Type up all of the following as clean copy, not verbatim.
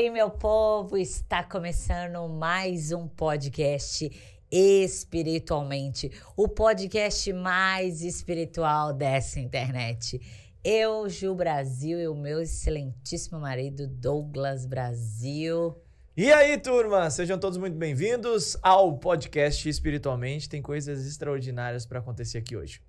aí, meu povo? Está começando mais um podcast Espiritualmente, o podcast mais espiritual dessa internet. Eu, Ju Brasil, e o meu excelentíssimo marido Douglas Brasil. E aí, turma? Sejam todos muito bem-vindos ao podcast Espiritualmente. Tem coisas extraordinárias para acontecer aqui hoje.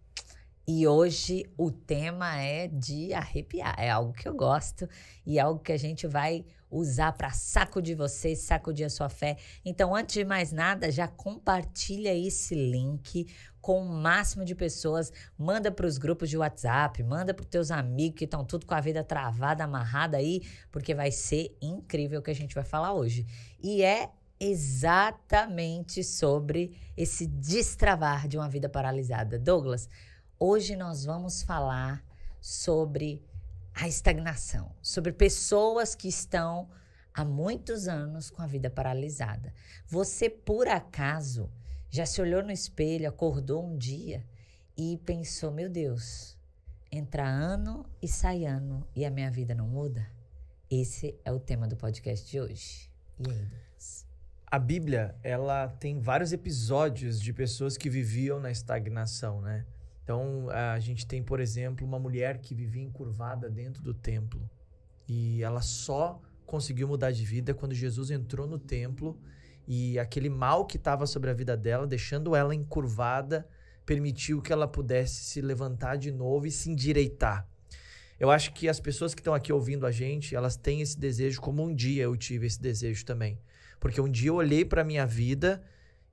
E hoje o tema é de arrepiar. É algo que eu gosto e algo que a gente vai usar para sacudir você, sacudir a sua fé. Então, antes de mais nada, já compartilha esse link com o máximo de pessoas. Manda para os grupos de WhatsApp, manda para os teus amigos que estão tudo com a vida travada, amarrada aí, porque vai ser incrível o que a gente vai falar hoje. E é exatamente sobre esse destravar de uma vida paralisada. Douglas, hoje nós vamos falar sobre a estagnação, sobre pessoas que estão há muitos anos com a vida paralisada. Você, por acaso, já se olhou no espelho, acordou um dia e pensou, meu Deus, entra ano e sai ano e a minha vida não muda? Esse é o tema do podcast de hoje. E aí, Deus? A Bíblia, ela tem vários episódios de pessoas que viviam na estagnação, né? Então, a gente tem, por exemplo, uma mulher que vivia encurvada dentro do templo. E ela só conseguiu mudar de vida quando Jesus entrou no templo e aquele mal que estava sobre a vida dela, deixando ela encurvada, permitiu que ela pudesse se levantar de novo e se endireitar. Eu acho que as pessoas que estão aqui ouvindo a gente, elas têm esse desejo como um dia eu tive esse desejo também. Porque um dia eu olhei para a minha vida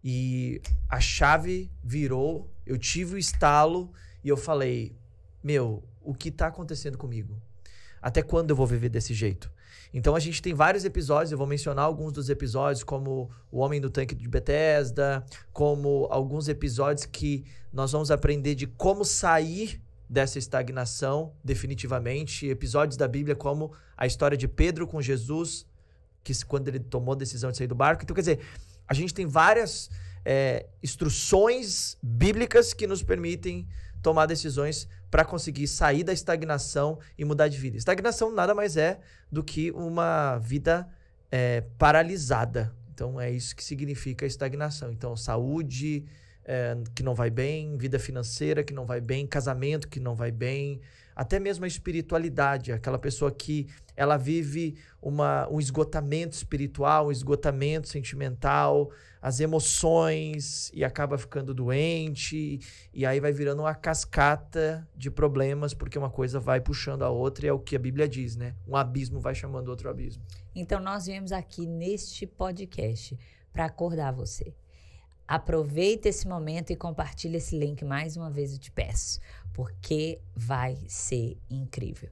e a chave virou, eu tive o estalo e eu falei, meu, o que está acontecendo comigo? Até quando eu vou viver desse jeito? Então a gente tem vários episódios, eu vou mencionar alguns dos episódios, como o Homem no Tanque de Betesda, como alguns episódios que nós vamos aprender de como sair dessa estagnação definitivamente, episódios da Bíblia como a história de Pedro com Jesus, que quando ele tomou a decisão de sair do barco. Então, quer dizer, a gente tem várias instruções bíblicas que nos permitem tomar decisões para conseguir sair da estagnação e mudar de vida. Estagnação nada mais é do que uma vida paralisada. Então, é isso que significa estagnação. Então, saúde que não vai bem, vida financeira que não vai bem, casamento que não vai bem, até mesmo a espiritualidade, aquela pessoa que ela vive um esgotamento espiritual, um esgotamento sentimental, as emoções, e acaba ficando doente, e aí vai virando uma cascata de problemas, porque uma coisa vai puxando a outra, e é o que a Bíblia diz, né? Um abismo vai chamando outro abismo. Então, nós viemos aqui neste podcast para acordar você. Aproveita esse momento e compartilha esse link mais uma vez, eu te peço, porque vai ser incrível.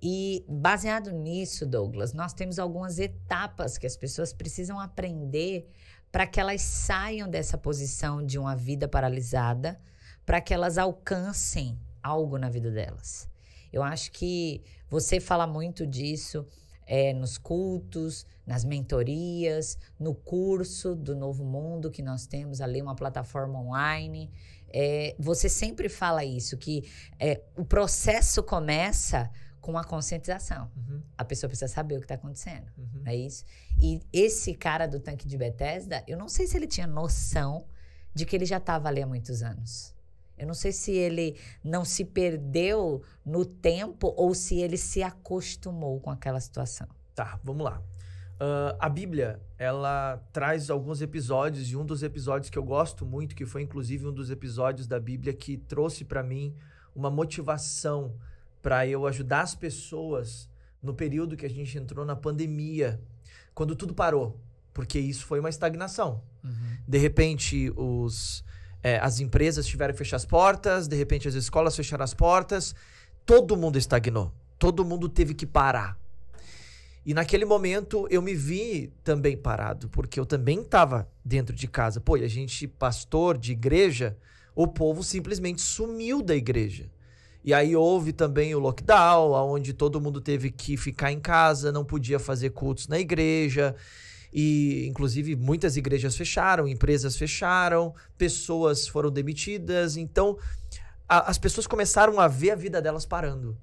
E baseado nisso, Douglas, nós temos algumas etapas que as pessoas precisam aprender para que elas saiam dessa posição de uma vida paralisada, para que elas alcancem algo na vida delas. Eu acho que você fala muito disso nos cultos, nas mentorias, no curso do Novo Mundo que nós temos ali, uma plataforma online. Você sempre fala isso, que o processo começa com a conscientização. Uhum. A pessoa precisa saber o que está acontecendo, não é isso? E esse cara do Tanque de Betesda, eu não sei se ele tinha noção de que ele já estava ali há muitos anos. Eu não sei se ele não se perdeu no tempo ou se ele se acostumou com aquela situação. Tá, vamos lá. A Bíblia, ela traz alguns episódios, e um dos episódios que eu gosto muito, que foi inclusive um dos episódios da Bíblia que trouxe para mim uma motivação para eu ajudar as pessoas no período que a gente entrou na pandemia, quando tudo parou, porque isso foi uma estagnação. Uhum. De repente, as empresas tiveram que fechar as portas, de repente as escolas fecharam as portas, todo mundo estagnou, todo mundo teve que parar. E naquele momento eu me vi também parado, porque eu também estava dentro de casa. Pô, e a gente, pastor de igreja, o povo simplesmente sumiu da igreja. E aí houve também o lockdown, onde todo mundo teve que ficar em casa, não podia fazer cultos na igreja. E, inclusive, muitas igrejas fecharam, empresas fecharam, pessoas foram demitidas. Então, as pessoas começaram a ver a vida delas parando,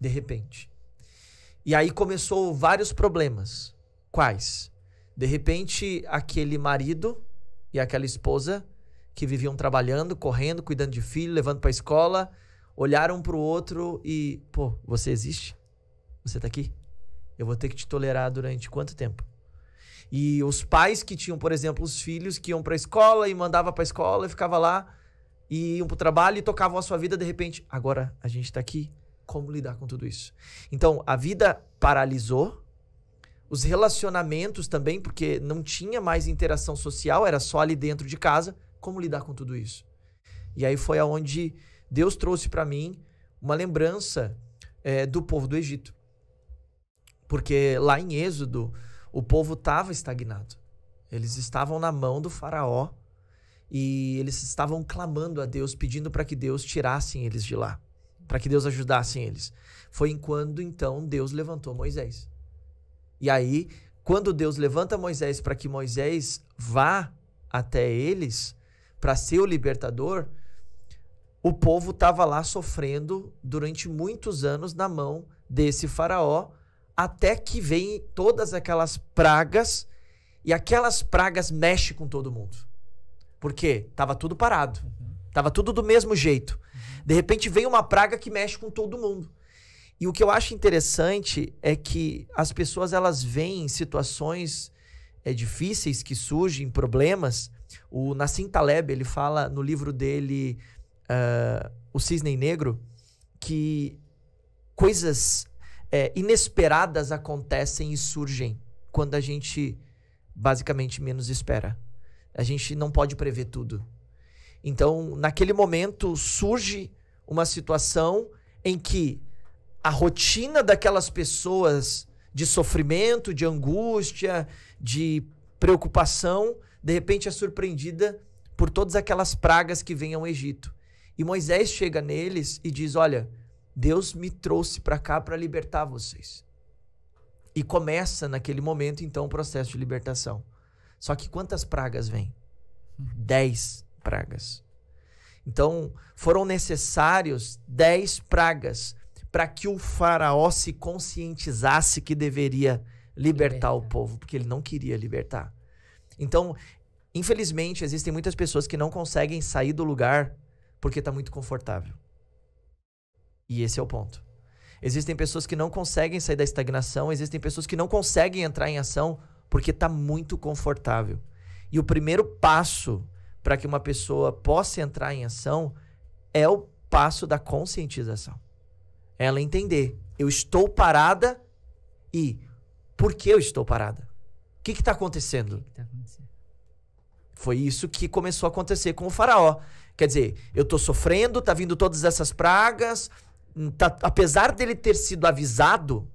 de repente. E aí começou vários problemas. Quais? De repente, aquele marido e aquela esposa que viviam trabalhando, correndo, cuidando de filho, levando para a escola, olharam para o outro e, pô, você existe? Você tá aqui? Eu vou ter que te tolerar durante quanto tempo? E os pais que tinham, por exemplo, os filhos que iam para a escola e mandavam para a escola e ficava lá, e iam para o trabalho e tocavam a sua vida, de repente, agora a gente tá aqui, como lidar com tudo isso? Então, a vida paralisou, os relacionamentos também, porque não tinha mais interação social, era só ali dentro de casa, como lidar com tudo isso? E aí foi aonde Deus trouxe para mim uma lembrança do povo do Egito. Porque lá em Êxodo, o povo estava estagnado. Eles estavam na mão do faraó e eles estavam clamando a Deus, pedindo para que Deus tirasse eles de lá, para que Deus ajudasse eles. Foi quando, então, Deus levantou Moisés. E aí, quando Deus levanta Moisés para que Moisés vá até eles, para ser o libertador, o povo estava lá sofrendo durante muitos anos na mão desse faraó, até que vem todas aquelas pragas, e aquelas pragas mexem com todo mundo. Por quê? Tava tudo parado. Tava tudo do mesmo jeito. De repente vem uma praga que mexe com todo mundo. E o que eu acho interessante é que as pessoas, elas veem situações difíceis que surgem, problemas. O Nassim Taleb, ele fala no livro dele, O Cisne Negro, que coisas inesperadas acontecem e surgem quando a gente basicamente menos espera. A gente não pode prever tudo. Então, naquele momento, surge uma situação em que a rotina daquelas pessoas de sofrimento, de angústia, de preocupação, de repente é surpreendida por todas aquelas pragas que vêm ao Egito. E Moisés chega neles e diz, olha, Deus me trouxe para cá para libertar vocês. E começa naquele momento, então, o processo de libertação. Só que quantas pragas vêm? 10 pragas. Então, foram necessários 10 pragas para que o faraó se conscientizasse que deveria libertar o povo, porque ele não queria libertar. Então, infelizmente, existem muitas pessoas que não conseguem sair do lugar porque está muito confortável. E esse é o ponto. Existem pessoas que não conseguem sair da estagnação, existem pessoas que não conseguem entrar em ação porque está muito confortável. E o primeiro passo para que uma pessoa possa entrar em ação é o passo da conscientização. Ela entender, eu estou parada e por que eu estou parada? O que está acontecendo? Foi isso que começou a acontecer com o faraó. Quer dizer, eu estou sofrendo, está vindo todas essas pragas, apesar dele ter sido avisado,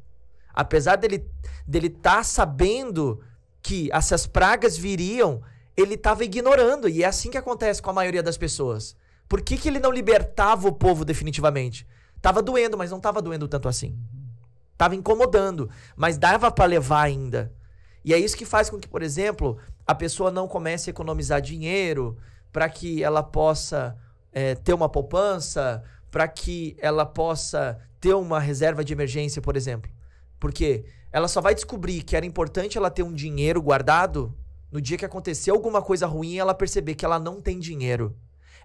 apesar dele estar sabendo que essas pragas viriam, ele estava ignorando. E é assim que acontece com a maioria das pessoas. Por que ele não libertava o povo definitivamente? Estava doendo, mas não estava doendo tanto assim. Estava incomodando, mas dava para levar ainda. E é isso que faz com que, por exemplo, a pessoa não comece a economizar dinheiro para que ela possa ter uma poupança, para que ela possa ter uma reserva de emergência, por exemplo. Porque ela só vai descobrir que era importante ela ter um dinheiro guardado no dia que acontecer alguma coisa ruim e ela perceber que ela não tem dinheiro.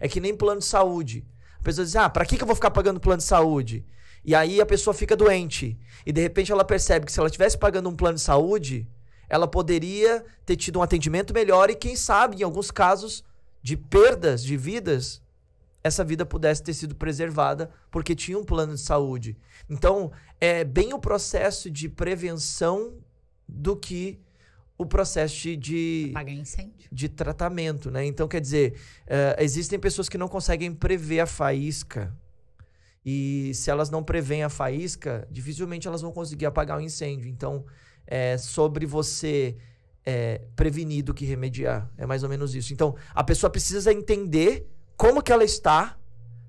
É que nem plano de saúde. A pessoa diz, pra que eu vou ficar pagando plano de saúde? E aí a pessoa fica doente. E de repente ela percebe que se ela estivesse pagando um plano de saúde, ela poderia ter tido um atendimento melhor e quem sabe, em alguns casos de perdas de vidas, essa vida pudesse ter sido preservada porque tinha um plano de saúde. Então, é bem o processo de prevenção do que o processo de apagar incêndio, de tratamento, né? Então, quer dizer, existem pessoas que não conseguem prever a faísca. E se elas não preveem a faísca, dificilmente elas vão conseguir apagar o incêndio. Então, é sobre você prevenir do que remediar. É mais ou menos isso. Então, a pessoa precisa entender como que ela está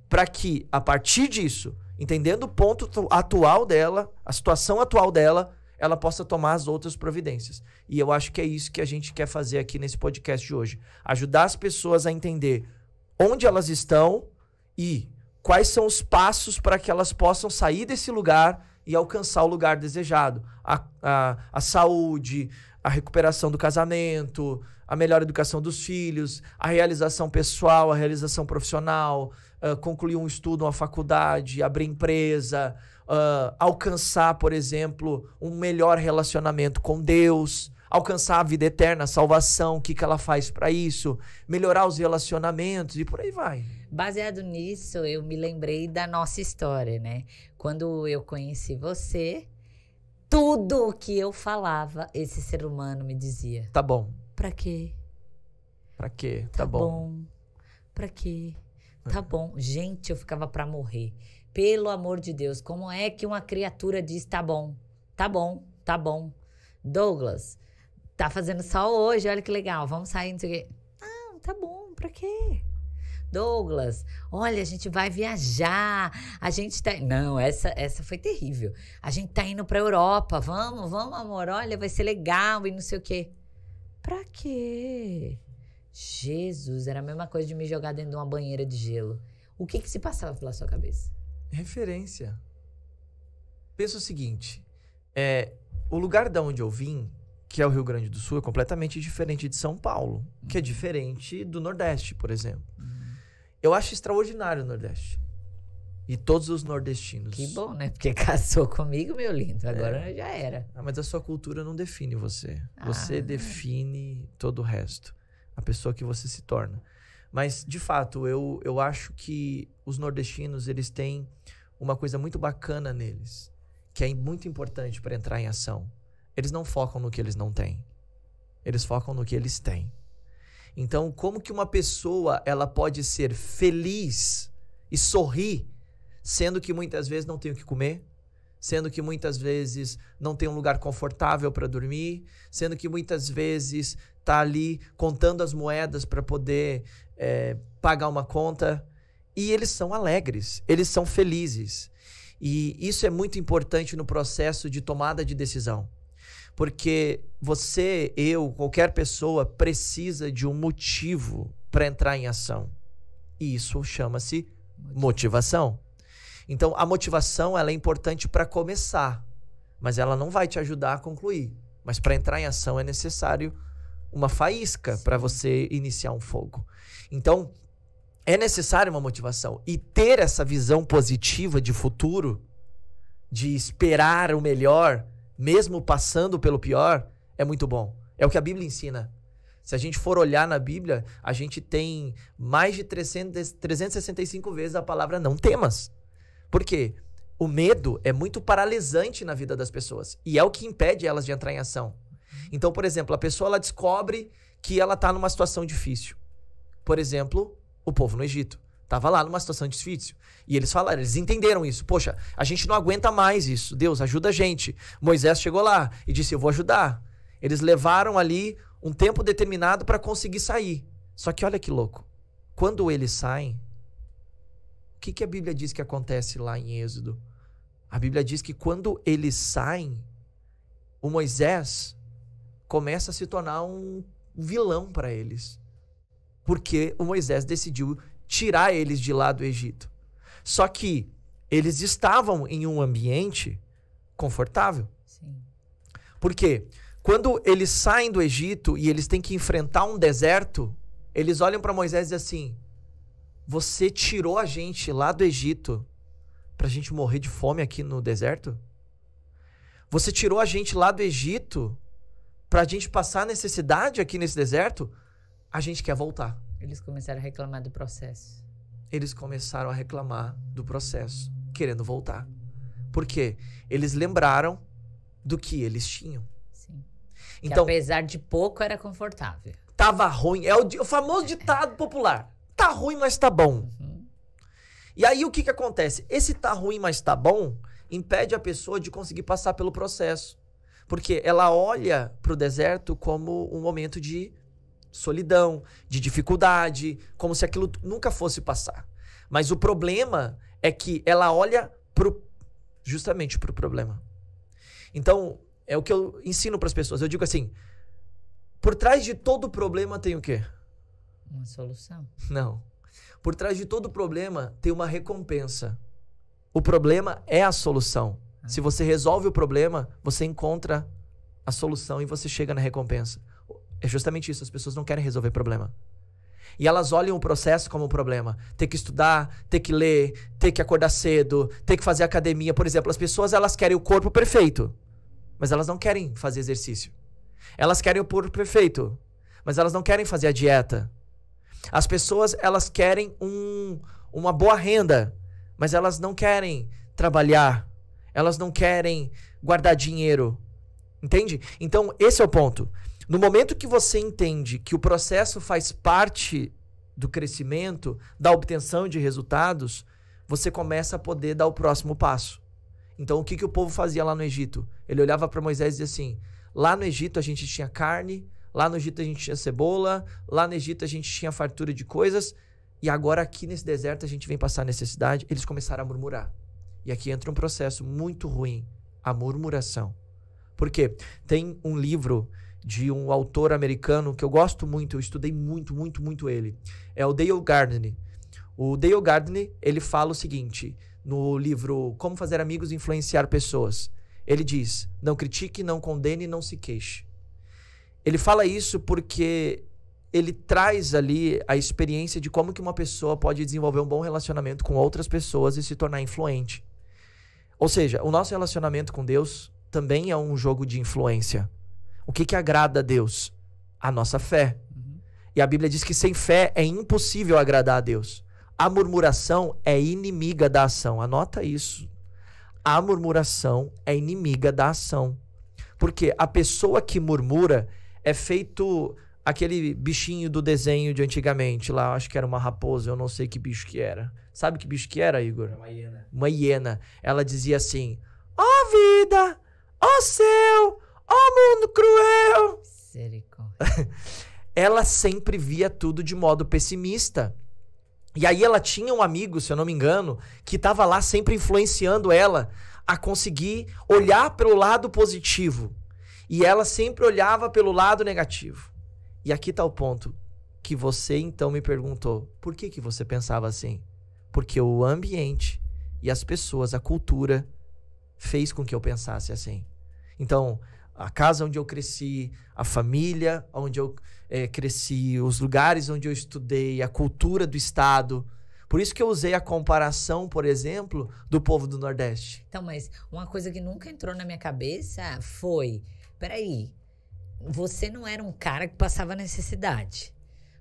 para que, a partir disso, entendendo o ponto atual dela, a situação atual dela, ela possa tomar as outras providências. E eu acho que é isso que a gente quer fazer aqui nesse podcast de hoje. Ajudar as pessoas a entender onde elas estão e quais são os passos para que elas possam sair desse lugar e alcançar o lugar desejado. A saúde, a recuperação do casamento, a melhor educação dos filhos, a realização pessoal, a realização profissional, concluir um estudo, uma faculdade, abrir empresa, alcançar, por exemplo, um melhor relacionamento com Deus, alcançar a vida eterna, a salvação, o que ela faz para isso, melhorar os relacionamentos e por aí vai. Baseado nisso, eu me lembrei da nossa história, né? Quando eu conheci você, tudo o que eu falava, esse ser humano me dizia. Tá bom. Pra quê? Pra quê? Tá bom. Pra quê? Tá bom. Gente, eu ficava pra morrer. Pelo amor de Deus, como é que uma criatura diz tá bom? Tá bom, tá bom. Douglas, tá fazendo sol hoje, olha que legal, vamos sair, não sei o quê. Ah, tá bom, pra quê? Douglas, olha, a gente vai viajar, a gente tá... Não, essa foi terrível. A gente tá indo pra Europa, vamos, amor, olha, vai ser legal e não sei o quê. Pra quê? Jesus, era a mesma coisa de me jogar dentro de uma banheira de gelo. O que se passava pela sua cabeça? Referência. Pensa o seguinte, o lugar da onde eu vim, que é o Rio Grande do Sul, é completamente diferente de São Paulo, que é diferente do Nordeste, por exemplo. Eu acho extraordinário o Nordeste. E todos os nordestinos. Que bom, né? Porque casou comigo, meu lindo. Agora já era. Mas a sua cultura não define você. Você define todo o resto. A pessoa que você se torna. Mas, de fato, eu acho que os nordestinos, eles têm uma coisa muito bacana neles, que é muito importante para entrar em ação. Eles não focam no que eles não têm. Eles focam no que eles têm. Então, como que uma pessoa ela pode ser feliz e sorrir, sendo que muitas vezes não tem o que comer, sendo que muitas vezes não tem um lugar confortável para dormir, sendo que muitas vezes está ali contando as moedas para poder pagar uma conta, e eles são alegres, eles são felizes. E isso é muito importante no processo de tomada de decisão. Porque você, eu, qualquer pessoa precisa de um motivo para entrar em ação. E isso chama-se motivação. Então, a motivação ela é importante para começar, mas ela não vai te ajudar a concluir. Mas para entrar em ação é necessário uma faísca para você iniciar um fogo. Então, é necessário uma motivação. E ter essa visão positiva de futuro, de esperar o melhor, mesmo passando pelo pior, é muito bom. É o que a Bíblia ensina. Se a gente for olhar na Bíblia, a gente tem mais de 365 vezes a palavra não temas. Por quê? O medo é muito paralisante na vida das pessoas. E é o que impede elas de entrar em ação. Então, por exemplo, a pessoa ela descobre que ela está numa situação difícil. Por exemplo, o povo no Egito. Estava lá numa situação difícil. E eles falaram, eles entenderam isso. Poxa, a gente não aguenta mais isso. Deus, ajuda a gente. Moisés chegou lá e disse, eu vou ajudar. Eles levaram ali um tempo determinado para conseguir sair. Só que olha que louco. Quando eles saem, o que a Bíblia diz que acontece lá em Êxodo? A Bíblia diz que quando eles saem, o Moisés começa a se tornar um vilão para eles. Porque o Moisés decidiu tirar eles de lá do Egito. Só que eles estavam em um ambiente confortável. Sim. Por quê? Quando eles saem do Egito e eles têm que enfrentar um deserto, eles olham para Moisés e dizem assim, você tirou a gente lá do Egito para a gente morrer de fome aqui no deserto? Você tirou a gente lá do Egito para a gente passar necessidade aqui nesse deserto? A gente quer voltar. Eles começaram a reclamar do processo. Eles começaram a reclamar do processo, querendo voltar. Por quê? Eles lembraram do que eles tinham. Sim. Então, que apesar de pouco, era confortável. Tava ruim. É o famoso ditado popular. Tá ruim, mas tá bom. Uhum. E aí, o que acontece? Esse tá ruim, mas tá bom, impede a pessoa de conseguir passar pelo processo. Porque ela olha pro deserto como um momento de solidão, de dificuldade, como se aquilo nunca fosse passar. Mas o problema é que ela olha justamente pro problema. Então, é o que eu ensino para as pessoas. Eu digo assim, por trás de todo problema tem o quê? Uma solução. Não. Por trás de todo problema tem uma recompensa. O problema é a solução. Se você resolve o problema, você encontra a solução e você chega na recompensa. É justamente isso, as pessoas não querem resolver problema. E elas olham o processo como um problema. Ter que estudar, ter que ler, ter que acordar cedo, ter que fazer academia. Por exemplo, as pessoas elas querem o corpo perfeito, mas elas não querem fazer exercício. Elas querem o corpo perfeito, mas elas não querem fazer a dieta. As pessoas elas querem uma boa renda, mas elas não querem trabalhar. Elas não querem guardar dinheiro. Entende? Então, esse é o ponto. No momento que você entende que o processo faz parte do crescimento, da obtenção de resultados, você começa a poder dar o próximo passo. Então, o que o povo fazia lá no Egito? Ele olhava para Moisés e dizia assim, lá no Egito a gente tinha carne, lá no Egito a gente tinha cebola, lá no Egito a gente tinha fartura de coisas, e agora aqui nesse deserto a gente vem passar necessidade. Eles começaram a murmurar. E aqui entra um processo muito ruim, a murmuração. Por quê? Tem um livro de um autor americano que eu gosto muito, eu estudei muito ele. É o Dale Carnegie. O Dale Carnegie, ele fala o seguinte, no livro Como Fazer Amigos e Influenciar Pessoas. Ele diz, não critique, não condene, não se queixe. Ele fala isso porque ele traz ali a experiência de como que uma pessoa pode desenvolver um bom relacionamento com outras pessoas e se tornar influente. Ou seja, o nosso relacionamento com Deus também é um jogo de influência. O que agrada a Deus? A nossa fé. E a Bíblia diz que sem fé é impossível agradar a Deus. A murmuração é inimiga da ação. Anota isso. A murmuração é inimiga da ação. Porque a pessoa que murmura é feito aquele bichinho do desenho de antigamente. Lá, acho que era uma raposa, eu não sei que bicho que era. Sabe que bicho que era, Igor? Uma hiena. Uma hiena. Ela dizia assim, ó vida, ó céu, ó mundo cruel. Misericórdia. Ela sempre via tudo de modo pessimista. E aí ela tinha um amigo, se eu não me engano, que estava lá sempre influenciando ela a conseguir olhar pelo lado positivo. E ela sempre olhava pelo lado negativo. E aqui está o ponto que você então me perguntou. Por que você pensava assim? Porque o ambiente e as pessoas, a cultura, fez com que eu pensasse assim. Então, a casa onde eu cresci, a família onde eu cresci, os lugares onde eu estudei, a cultura do estado. Por isso que eu usei a comparação, por exemplo, do povo do Nordeste. Então, mas uma coisa que nunca entrou na minha cabeça foi... Peraí, você não era um cara que passava necessidade.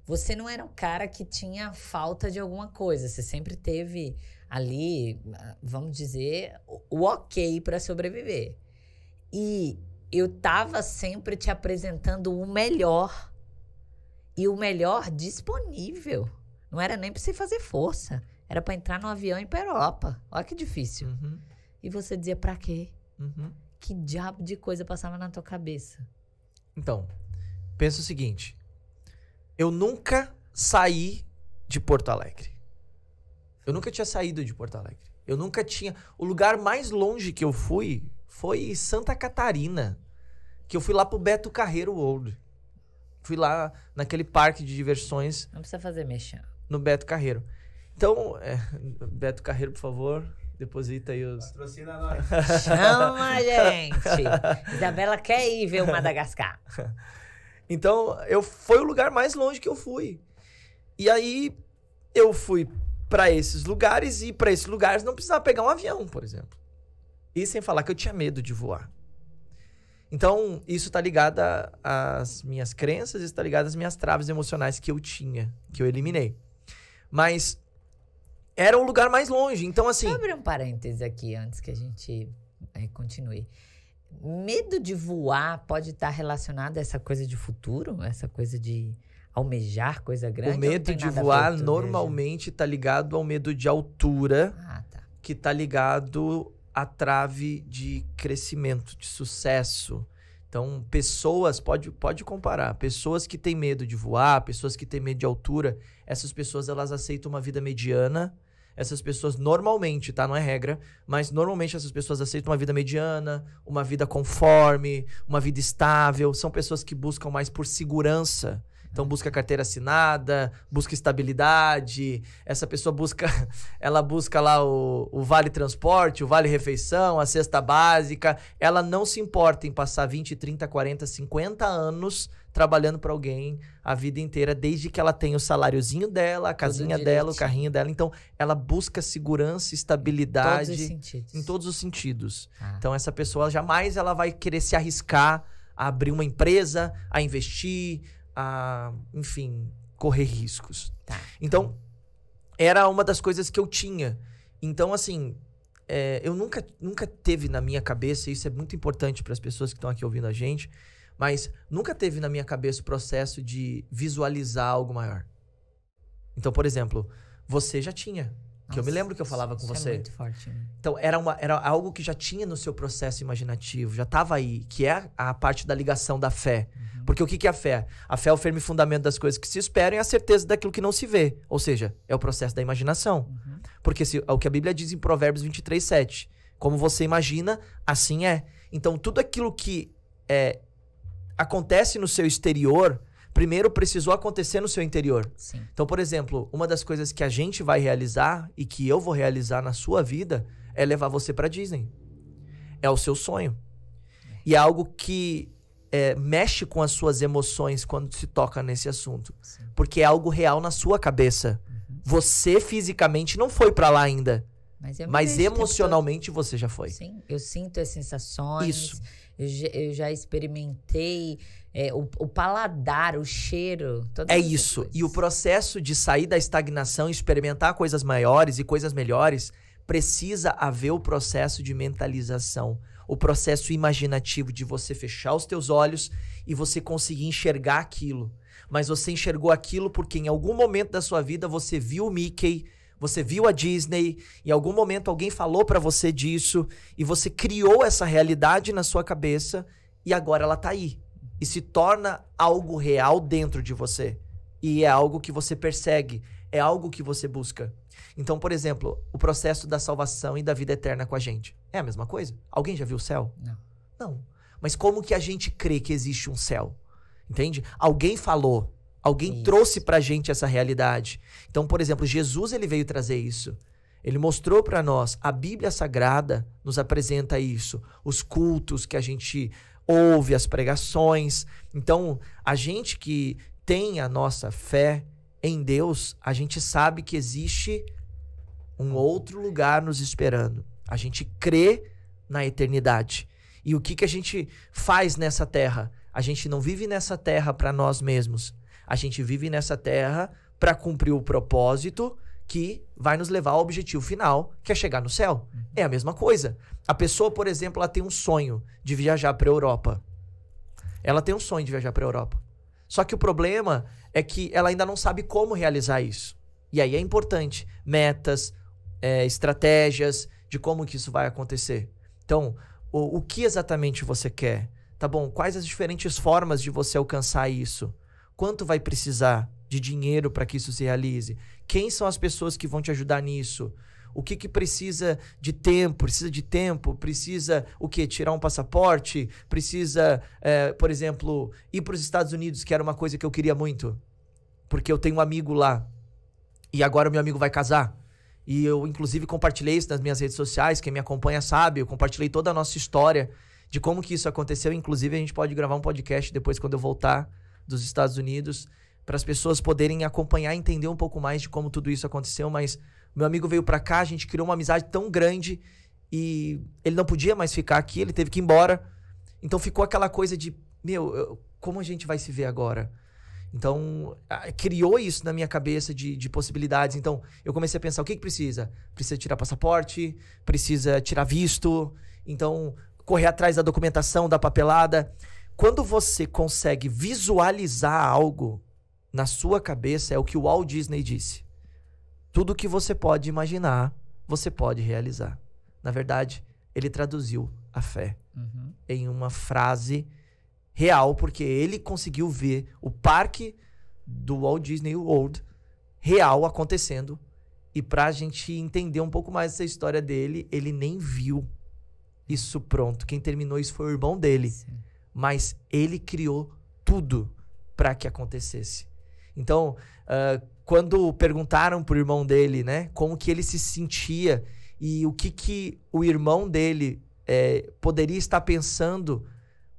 Você não era um cara que tinha falta de alguma coisa. Você sempre teve ali, vamos dizer, o ok para sobreviver. E eu tava sempre te apresentando o melhor. E o melhor disponível. Não era nem pra você fazer força. Era pra entrar no avião e ir pra Europa. Olha que difícil. Uhum. E você dizia pra quê? Uhum. Que diabo de coisa passava na tua cabeça? Então, pensa o seguinte. Eu nunca saí de Porto Alegre. Eu nunca tinha saído de Porto Alegre. Eu nunca tinha... O lugar mais longe que eu fui foi Santa Catarina. Que eu fui lá pro Beto Carreiro World. Fui lá naquele parque de diversões. Não precisa fazer mexão. No Beto Carreiro. Então, Beto Carreiro, por favor, deposita aí os... Patrocina nós. Chama, gente. Isabela quer ir ver o Madagascar. Então, foi o lugar mais longe que eu fui. E aí, eu fui para esses lugares e para esses lugares não precisava pegar um avião, por exemplo. E sem falar que eu tinha medo de voar. Então, isso está ligado às minhas crenças, isso está ligado às minhas traves emocionais que eu tinha, que eu eliminei. Mas era um lugar mais longe, então assim... Deixa eu abrir um parêntese aqui antes que a gente continue. Medo de voar pode estar relacionado a essa coisa de futuro? Essa coisa de almejar coisa grande? O medo de voar normalmente está ligado ao medo de altura, tá. Que está ligado à trave de crescimento, de sucesso. Então, pessoas, pode comparar, pessoas que têm medo de voar, pessoas que têm medo de altura, essas pessoas elas aceitam uma vida mediana. Essas pessoas normalmente, tá? Não é regra, mas normalmente essas pessoas aceitam uma vida mediana, uma vida conforme, uma vida estável. São pessoas que buscam mais por segurança. Então busca carteira assinada, busca estabilidade, essa pessoa ela busca lá o vale transporte, o vale refeição, a cesta básica. Ela não se importa em passar 20, 30, 40, 50 anos trabalhando para alguém a vida inteira, desde que ela tenha o saláriozinho dela, a casinha dela, o carrinho dela. Então, ela busca segurança, estabilidade em todos os sentidos. Então, essa pessoa jamais ela vai querer se arriscar a abrir uma empresa, a investir, a, enfim, correr riscos. Então, era uma das coisas que eu tinha. Então, assim, eu nunca teve na minha cabeça, e isso é muito importante para as pessoas que estão aqui ouvindo a gente, mas nunca teve na minha cabeça o processo de visualizar algo maior. Então, por exemplo, você já tinha. Que eu me lembro que eu falava com você. É muito forte, né? Então, era algo que já tinha no seu processo imaginativo, já estava aí, que é a parte da ligação da fé. Porque o que é a fé? A fé é o firme fundamento das coisas que se esperam e a certeza daquilo que não se vê. Ou seja, é o processo da imaginação. Porque é o que a Bíblia diz em Provérbios 23, 7. Como você imagina, assim é. Então, tudo aquilo que acontece no seu exterior, primeiro precisou acontecer no seu interior. Sim. Então, por exemplo, uma das coisas que a gente vai realizar e que eu vou realizar na sua vida é levar você pra Disney. É o seu sonho. E é algo que mexe com as suas emoções quando se toca nesse assunto. Sim. Porque é algo real na sua cabeça. Você fisicamente não foi pra lá ainda. Mas emocionalmente você já foi. Sim, eu sinto as sensações. Isso. Eu já experimentei o paladar, o cheiro. É isso. E o processo de sair da estagnação e experimentar coisas maiores e coisas melhores, precisa haver o processo de mentalização. O processo imaginativo de você fechar os teus olhos e você conseguir enxergar aquilo. Mas você enxergou aquilo porque em algum momento da sua vida você viu o Mickey, você viu a Disney, em algum momento alguém falou pra você disso e você criou essa realidade na sua cabeça e agora ela tá aí. E se torna algo real dentro de você. E é algo que você persegue, é algo que você busca. Então, por exemplo, o processo da salvação e da vida eterna com a gente. É a mesma coisa? Alguém já viu o céu? Não. Não. Mas como que a gente crê que existe um céu? Entende? Alguém falou. Alguém trouxe pra gente essa realidade. Então, por exemplo, Jesus ele veio trazer isso. Ele mostrou pra nós. A Bíblia Sagrada nos apresenta isso. Os cultos que a gente ouve, as pregações. Então, a gente que tem a nossa fé em Deus, a gente sabe que existe um outro lugar nos esperando. A gente crê na eternidade. E o que a gente faz nessa terra? A gente não vive nessa terra pra nós mesmos. A gente vive nessa terra para cumprir o propósito que vai nos levar ao objetivo final, que é chegar no céu. É a mesma coisa. A pessoa, por exemplo, ela tem um sonho de viajar para a Europa. Ela tem um sonho de viajar para a Europa. Só que o problema é que ela ainda não sabe como realizar isso. E aí é importante metas, estratégias de como que isso vai acontecer. Então, o que exatamente você quer? Tá bom? Quais as diferentes formas de você alcançar isso? Quanto vai precisar de dinheiro para que isso se realize? Quem são as pessoas que vão te ajudar nisso? O que precisa de tempo? Precisa de tempo? Precisa o quê? Tirar um passaporte? Precisa, por exemplo, ir para os Estados Unidos, que era uma coisa que eu queria muito. Porque eu tenho um amigo lá. E agora o meu amigo vai casar. E eu, inclusive, compartilhei isso nas minhas redes sociais. Quem me acompanha sabe. Eu compartilhei toda a nossa história de como que isso aconteceu. Inclusive, a gente pode gravar um podcast depois, quando eu voltar dos Estados Unidos, para as pessoas poderem acompanhar e entender um pouco mais de como tudo isso aconteceu. Mas meu amigo veio para cá, a gente criou uma amizade tão grande e ele não podia mais ficar aqui, ele teve que ir embora. Então ficou aquela coisa de, como a gente vai se ver agora? Então, criou isso na minha cabeça de possibilidades. Então, eu comecei a pensar, o que precisa? Precisa tirar passaporte, precisa tirar visto, então, correr atrás da documentação, da papelada. Quando você consegue visualizar algo na sua cabeça, é o que o Walt Disney disse. Tudo que você pode imaginar, você pode realizar. Na verdade, ele traduziu a fé em uma frase real, porque ele conseguiu ver o parque do Walt Disney World real acontecendo. E pra gente entender um pouco mais essa história dele, ele nem viu isso pronto. Quem terminou isso foi o irmão dele. Sim. Mas ele criou tudo. para que acontecesse. Então, quando perguntaram pro irmão dele, né, como que ele se sentia e o que o irmão dele poderia estar pensando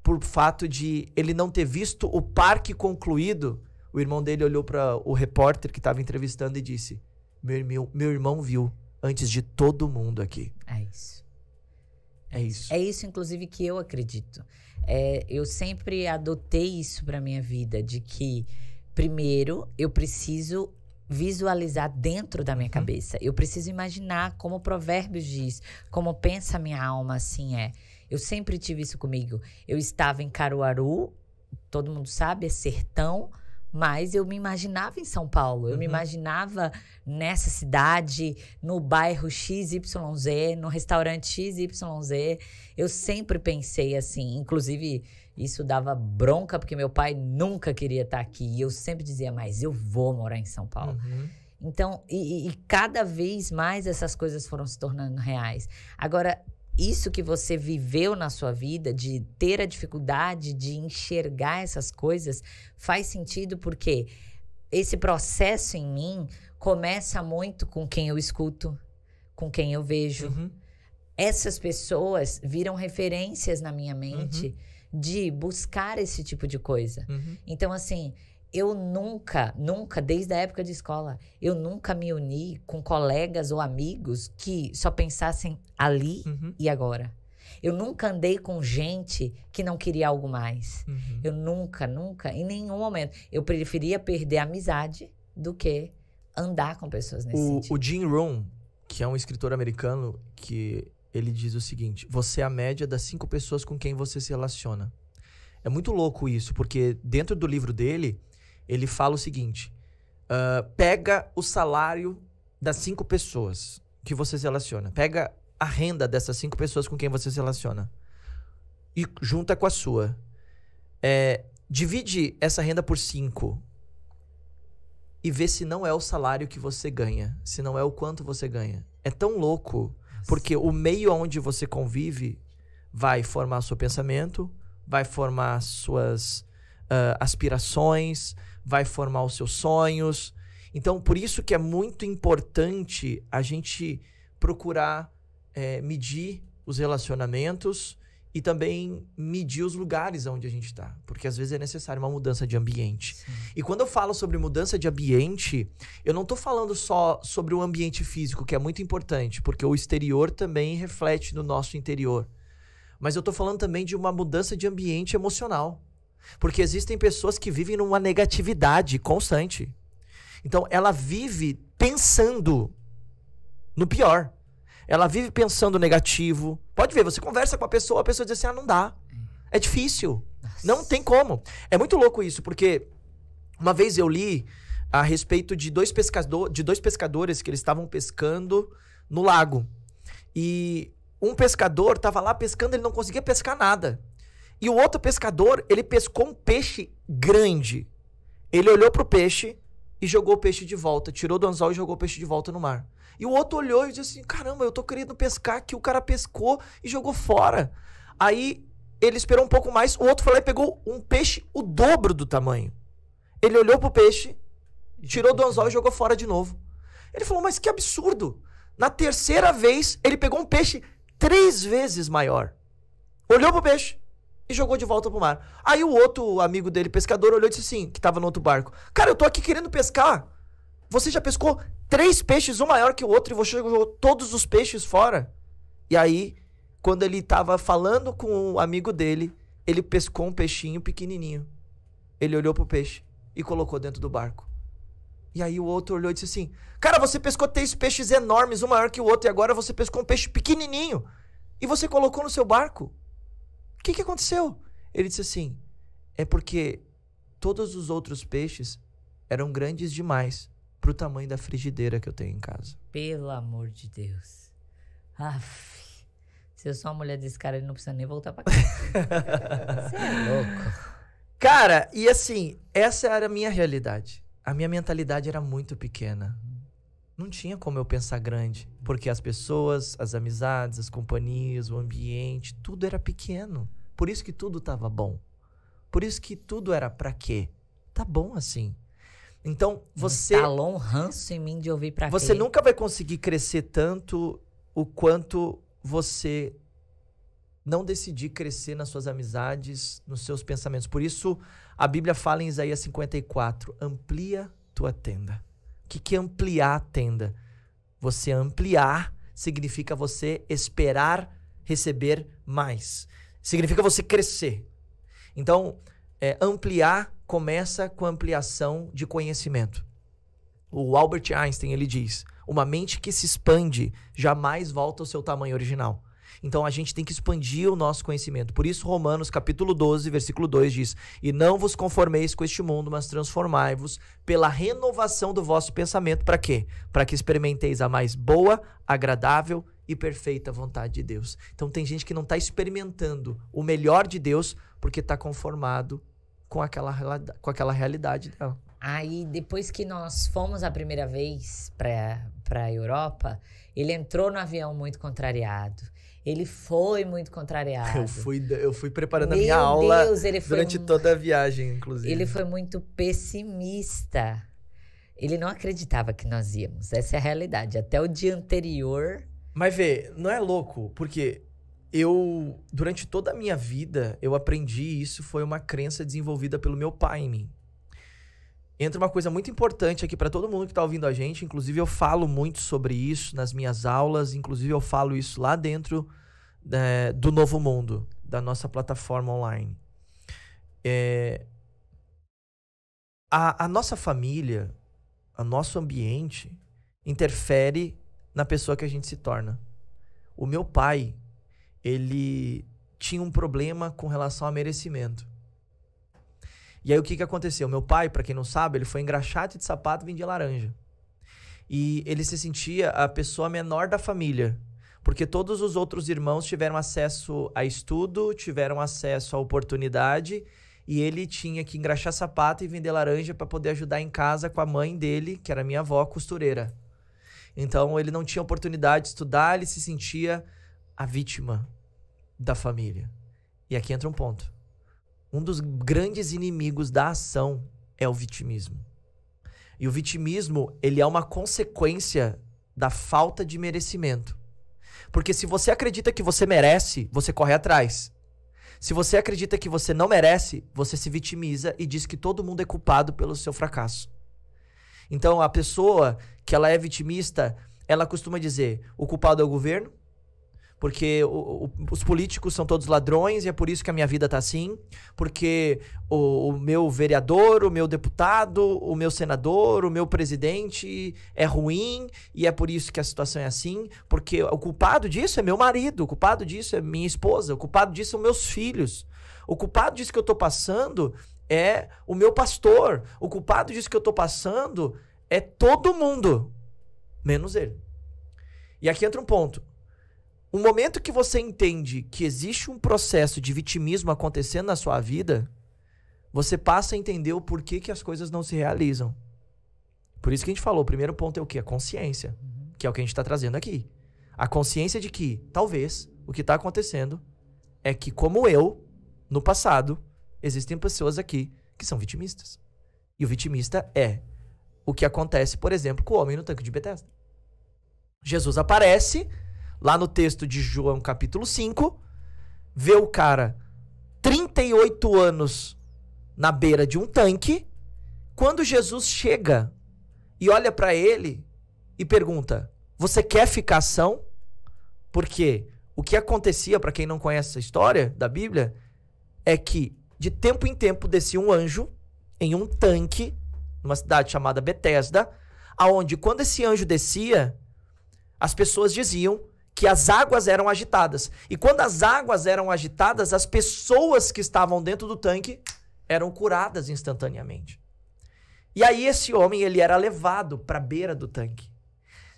por fato de ele não ter visto o parque concluído, o irmão dele olhou para o repórter que estava entrevistando e disse: meu irmão viu antes de todo mundo aqui. É isso. É isso. É isso, inclusive, que eu acredito. Eu sempre adotei isso para minha vida, de que, primeiro, eu preciso visualizar dentro da minha cabeça. Eu preciso imaginar como Provérbios diz, como pensa a minha alma, assim é. Eu sempre tive isso comigo. Eu estava em Caruaru, todo mundo sabe, é sertão, mas eu me imaginava em São Paulo. Eu me imaginava nessa cidade, no bairro XYZ, no restaurante XYZ. Eu sempre pensei assim. Inclusive, isso dava bronca, porque meu pai nunca queria estar aqui. E eu sempre dizia, mas eu vou morar em São Paulo. Então, e cada vez mais essas coisas foram se tornando reais. Agora, isso que você viveu na sua vida, de ter a dificuldade de enxergar essas coisas, faz sentido porque esse processo em mim começa muito com quem eu escuto, com quem eu vejo. Essas pessoas viram referências na minha mente de buscar esse tipo de coisa. Então, assim, eu nunca, desde a época de escola, eu nunca me uni com colegas ou amigos que só pensassem ali e agora. Eu nunca andei com gente que não queria algo mais. Eu nunca, em nenhum momento. Eu preferia perder a amizade do que andar com pessoas nesse sentido. O Jim Rohn, que é um escritor americano, que ele diz o seguinte: você é a média das 5 pessoas com quem você se relaciona. É muito louco isso, porque dentro do livro dele, ele fala o seguinte: pega o salário das 5 pessoas que você se relaciona. Pega a renda dessas 5 pessoas com quem você se relaciona. E junta com a sua. Divide essa renda por 5. E vê se não é o salário que você ganha. Se não é o quanto você ganha. É tão louco. Porque o meio onde você convive vai formar seu pensamento, vai formar suas aspirações, vai formar os seus sonhos. Então, por isso que é muito importante a gente procurar medir os relacionamentos e também medir os lugares onde a gente está. Porque às vezes é necessário uma mudança de ambiente. Sim. E quando eu falo sobre mudança de ambiente, eu não estou falando só sobre o ambiente físico, que é muito importante, porque o exterior também reflete no nosso interior. Mas eu estou falando também de uma mudança de ambiente emocional. Porque existem pessoas que vivem numa negatividade constante. Então, ela vive pensando no pior. Ela vive pensando negativo. Pode ver, você conversa com a pessoa diz assim, não dá. É difícil. Nossa. Não tem como. É muito louco isso, porque uma vez eu li a respeito de dois pescadores que eles estavam pescando no lago. E um pescador estava lá pescando, ele não conseguia pescar nada. E o outro pescador, ele pescou um peixe grande. Ele olhou pro peixe e jogou o peixe de volta. Tirou do anzol e jogou o peixe de volta no mar. E o outro olhou e disse assim, caramba, eu tô querendo pescar aqui. O cara pescou e jogou fora. Aí ele esperou um pouco mais. O outro foi lá e pegou um peixe o dobro do tamanho. Ele olhou pro peixe, tirou do anzol e jogou fora de novo. Ele falou, mas que absurdo. Na terceira vez, ele pegou um peixe 3 vezes maior. Olhou pro peixe e jogou de volta pro mar. Aí o outro amigo dele, pescador, olhou e disse assim, que tava no outro barco. Cara, eu tô aqui querendo pescar. Você já pescou 3 peixes, um maior que o outro, e você jogou todos os peixes fora. E aí, quando ele tava falando com o amigo dele, ele pescou um peixinho pequenininho. Ele olhou pro peixe e colocou dentro do barco. E aí o outro olhou e disse assim, cara, você pescou 3 peixes enormes, um maior que o outro, e agora você pescou um peixe pequenininho. E você colocou no seu barco. O que aconteceu? Ele disse assim, é porque todos os outros peixes eram grandes demais pro tamanho da frigideira que eu tenho em casa. Pelo amor de Deus. Aff, se eu sou uma mulher desse cara, ele não precisa nem voltar pra casa. Você é louco. Cara, e assim, essa era a minha realidade. A minha mentalidade era muito pequena. Não tinha como eu pensar grande. Porque as pessoas, as amizades, as companhias, o ambiente, tudo era pequeno. Por isso que tudo estava bom. Por isso que tudo era pra quê? tá bom assim. Então, você... Instalou um ranço em mim de ouvir pra quê? Você nunca vai conseguir crescer tanto o quanto você não decidir crescer nas suas amizades, nos seus pensamentos. Por isso, a Bíblia fala em Isaías 54, amplia tua tenda. O que é ampliar a tenda? Você ampliar significa você esperar receber mais. Significa você crescer. Então, ampliar começa com ampliação de conhecimento. O Albert Einstein, ele diz, uma mente que se expande jamais volta ao seu tamanho original. Então, a gente tem que expandir o nosso conhecimento. Por isso, Romanos, capítulo 12, versículo 2 diz, e não vos conformeis com este mundo, mas transformai-vos pela renovação do vosso pensamento. Para quê? Para que experimenteis a mais boa, agradável e perfeita vontade de Deus. Então, tem gente que não está experimentando o melhor de Deus porque está conformado com aquela realidade dela. Aí, depois que nós fomos a primeira vez para a Europa, ele entrou no avião muito contrariado. Ele foi muito contrariado. Eu fui preparando a minha aula durante toda a viagem, inclusive. Ele foi muito pessimista. Ele não acreditava que nós íamos. Essa é a realidade. Até o dia anterior... Mas vê, não é louco? Porque durante toda a minha vida, eu aprendi isso, foi uma crença desenvolvida pelo meu pai em mim. Entra uma coisa muito importante aqui para todo mundo que está ouvindo a gente, inclusive eu falo muito sobre isso nas minhas aulas, inclusive eu falo isso lá dentro do Novo Mundo, da nossa plataforma online. A nossa família, o nosso ambiente, interfere na pessoa que a gente se torna. O meu pai, ele tinha um problema com relação a merecimento. E aí o que aconteceu? Meu pai, para quem não sabe, ele foi engraxate de sapato e vendia laranja. E ele se sentia a pessoa menor da família, porque todos os outros irmãos tiveram acesso a estudo, tiveram acesso a oportunidade, e ele tinha que engraxar sapato e vender laranja para poder ajudar em casa com a mãe dele, que era minha avó, costureira. Então ele não tinha oportunidade de estudar, ele se sentia a vítima da família. E aqui entra um ponto. Um dos grandes inimigos da ação é o vitimismo. E o vitimismo, ele é uma consequência da falta de merecimento. Porque se você acredita que você merece, você corre atrás. Se você acredita que você não merece, você se vitimiza e diz que todo mundo é culpado pelo seu fracasso. Então, a pessoa que ela é vitimista, ela costuma dizer, o culpado é o governo, porque os políticos são todos ladrões e é por isso que a minha vida tá assim, porque o meu vereador, o meu deputado, o meu senador, o meu presidente é ruim e é por isso que a situação é assim, porque o culpado disso é meu marido, o culpado disso é minha esposa, o culpado disso são meus filhos, o culpado disso que eu tô passando é o meu pastor, o culpado disso que eu tô passando é todo mundo, menos ele. E aqui entra um ponto. O momento que você entende que existe um processo de vitimismo acontecendo na sua vida, você passa a entender o porquê que as coisas não se realizam. Por isso que a gente falou, o primeiro ponto é o quê? A consciência, que é o que a gente está trazendo aqui. A consciência de que, talvez, o que está acontecendo é que, como eu, no passado, existem pessoas aqui que são vitimistas. E o vitimista é o que acontece, por exemplo, com o homem no tanque de Betesda. Jesus aparece... Lá no texto de João capítulo 5, vê o cara 38 anos na beira de um tanque. Quando Jesus chega e olha para ele e pergunta, você quer ficar são? Porque o que acontecia, para quem não conhece essa história da Bíblia, é que de tempo em tempo descia um anjo em um tanque, numa cidade chamada Betesda, aonde quando esse anjo descia, as pessoas diziam que as águas eram agitadas. E quando as águas eram agitadas, as pessoas que estavam dentro do tanque eram curadas instantaneamente. E aí esse homem, ele era levado para a beira do tanque.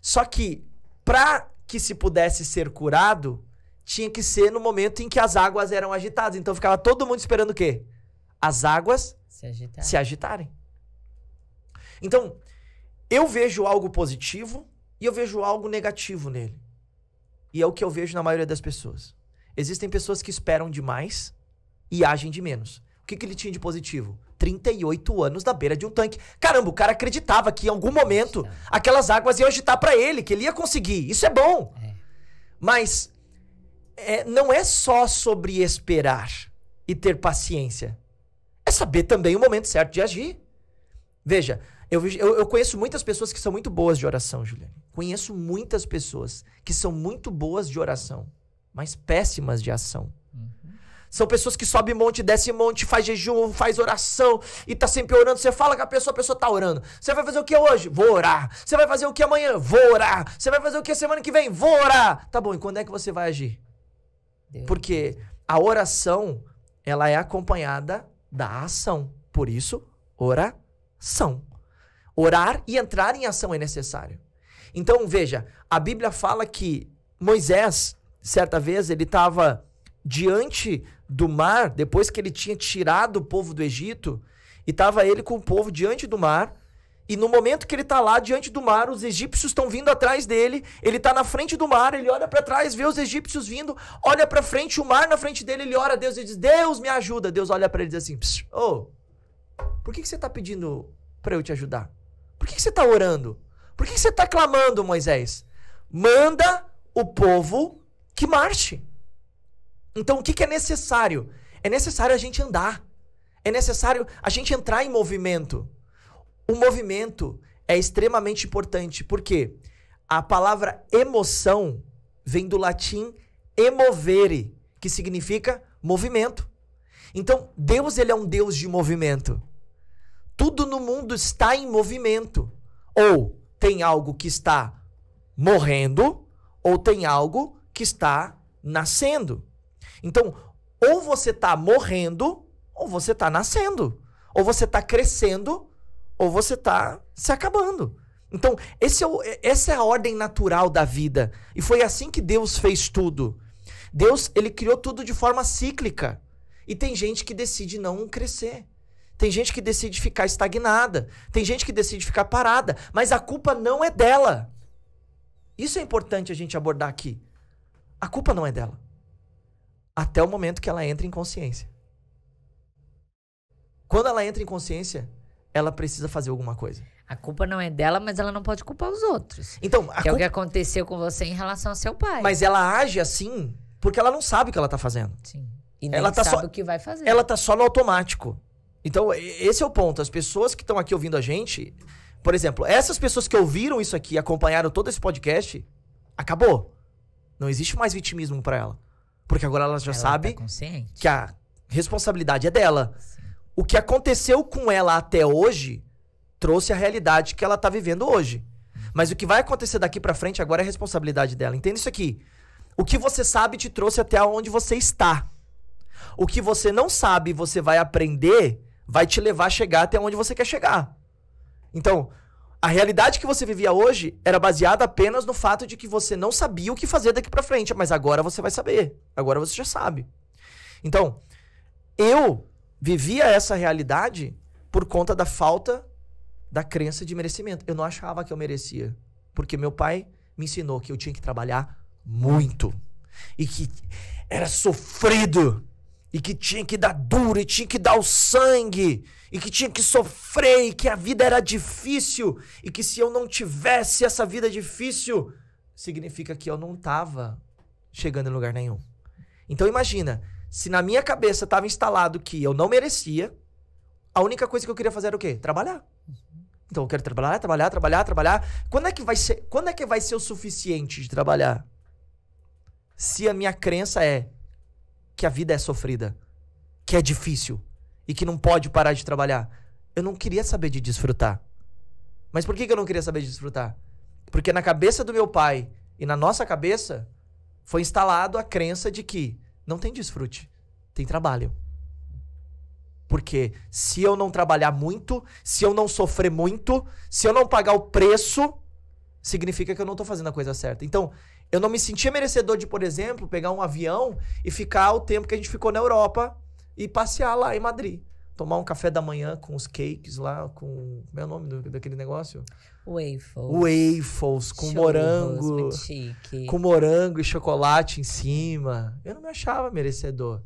Só que, para que se pudesse ser curado, tinha que ser no momento em que as águas eram agitadas. Então ficava todo mundo esperando o quê? As águas se agitarem. Então, eu vejo algo positivo e eu vejo algo negativo nele. E é o que eu vejo na maioria das pessoas. Existem pessoas que esperam demais e agem de menos. O que ele tinha de positivo? 38 anos na beira de um tanque. Caramba, o cara acreditava que em algum momento aquelas águas iam agitar pra ele, que ele ia conseguir. Isso é bom. Mas não é só sobre esperar e ter paciência. É saber também o momento certo de agir. Veja, eu conheço muitas pessoas que são muito boas de oração, Juliane. Conheço muitas pessoas que são muito boas de oração, mas péssimas de ação. São pessoas que sobem monte, desce monte, faz jejum, faz oração e tá sempre orando. Você fala com a pessoa tá orando. Você vai fazer o que hoje? Vou orar. Você vai fazer o que amanhã? Vou orar. Você vai fazer o que semana que vem? Vou orar. Tá bom, e quando é que você vai agir? Porque a oração, ela é acompanhada da ação. Por isso, oração. Orar e entrar em ação é necessário. Então, veja, a Bíblia fala que Moisés, certa vez, ele estava diante do mar, depois que ele tinha tirado o povo do Egito, e estava ele com o povo diante do mar, e no momento que ele está lá diante do mar, os egípcios estão vindo atrás dele, ele está na frente do mar, ele olha para trás, vê os egípcios vindo, olha para frente, o mar na frente dele, ele ora a Deus e diz, Deus me ajuda. Deus olha para ele e diz assim, por que você está pedindo para eu te ajudar? Por que você está orando? Por que você está clamando, Moisés? Manda o povo que marche. Então, o que é necessário? É necessário a gente andar. É necessário a gente entrar em movimento. O movimento é extremamente importante, porque a palavra emoção vem do latim emovere, que significa movimento. Então, Deus, ele é um Deus de movimento. Tudo no mundo está em movimento. Ou tem algo que está morrendo, ou tem algo que está nascendo. Então, ou você está morrendo, ou você está nascendo. Ou você está crescendo, ou você está se acabando. Então, essa é a ordem natural da vida. E foi assim que Deus fez tudo. Deus, ele criou tudo de forma cíclica. E tem gente que decide não crescer. Tem gente que decide ficar estagnada. Tem gente que decide ficar parada. Mas a culpa não é dela. Isso é importante a gente abordar aqui. A culpa não é dela. Até o momento que ela entra em consciência. Quando ela entra em consciência, ela precisa fazer alguma coisa. A culpa não é dela, mas ela não pode culpar os outros. Então, que é o que aconteceu com você em relação ao seu pai. Mas ela age assim porque ela não sabe o que ela tá fazendo. Sim. E nem ela tá sabe só, o que vai fazer. Ela tá só no automático. Então, esse é o ponto. As pessoas que estão aqui ouvindo a gente, por exemplo, essas pessoas que ouviram isso aqui, acompanharam todo esse podcast, acabou. Não existe mais vitimismo pra ela. Porque agora ela já sabe tá consciente. Que a responsabilidade é dela. Sim. O que aconteceu com ela até hoje trouxe a realidade que ela tá vivendo hoje. Mas o que vai acontecer daqui pra frente agora é a responsabilidade dela. Entenda isso aqui. O que você sabe te trouxe até onde você está. O que você não sabe, você vai aprender, vai te levar a chegar até onde você quer chegar. Então, a realidade que você vivia hoje era baseada apenas no fato de que você não sabia o que fazer daqui pra frente, mas agora você vai saber. Agora você já sabe. Então, eu vivia essa realidade por conta da falta da crença de merecimento. Eu não achava que eu merecia, porque meu pai me ensinou que eu tinha que trabalhar muito e que era sofrido e que tinha que dar duro e tinha que dar o sangue e que tinha que sofrer e que a vida era difícil e que se eu não tivesse essa vida difícil, significa que eu não estava chegando em lugar nenhum. Então imagina, se na minha cabeça estava instalado que eu não merecia, a única coisa que eu queria fazer era o quê? Trabalhar. Então eu quero trabalhar. Quando é que vai ser o suficiente de trabalhar? Se a minha crença é que a vida é sofrida, que é difícil e que não pode parar de trabalhar. Eu não queria saber de desfrutar. Mas por que eu não queria saber de desfrutar? Porque na cabeça do meu pai e na nossa cabeça foi instalado a crença de que não tem desfrute, tem trabalho. Porque se eu não trabalhar muito, se eu não sofrer muito, se eu não pagar o preço, significa que eu não estou fazendo a coisa certa. Então, eu não me sentia merecedor de, por exemplo, pegar um avião e ficar o tempo que a gente ficou na Europa e passear lá em Madrid. Tomar um café da manhã com os cakes lá, com... Como é o nome daquele negócio? Waffles, com morango. Muito chique. Com morango e chocolate em cima. Eu não me achava merecedor.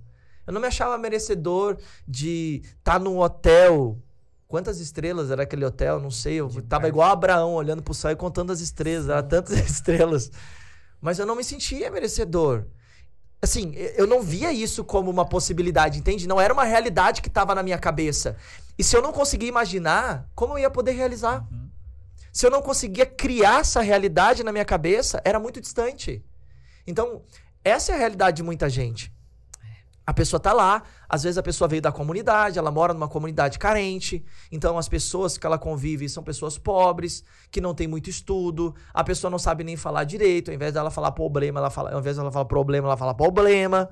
Eu não me achava merecedor de estar num hotel. Quantas estrelas era aquele hotel? Não sei. Eu tava igual Abraão, olhando pro céu e contando as estrelas. Era tantas estrelas. Mas eu não me sentia merecedor. Assim, eu não via isso como uma possibilidade, entende? Não era uma realidade que estava na minha cabeça. E se eu não conseguia imaginar, como eu ia poder realizar? Se eu não conseguia criar essa realidade na minha cabeça, era muito distante. Então, essa é a realidade de muita gente. A pessoa tá lá, às vezes a pessoa veio da comunidade, ela mora numa comunidade carente, então as pessoas que ela convive são pessoas pobres, que não tem muito estudo, a pessoa não sabe nem falar direito, ao invés dela falar problema, ao invés dela falar problema, ela fala problema.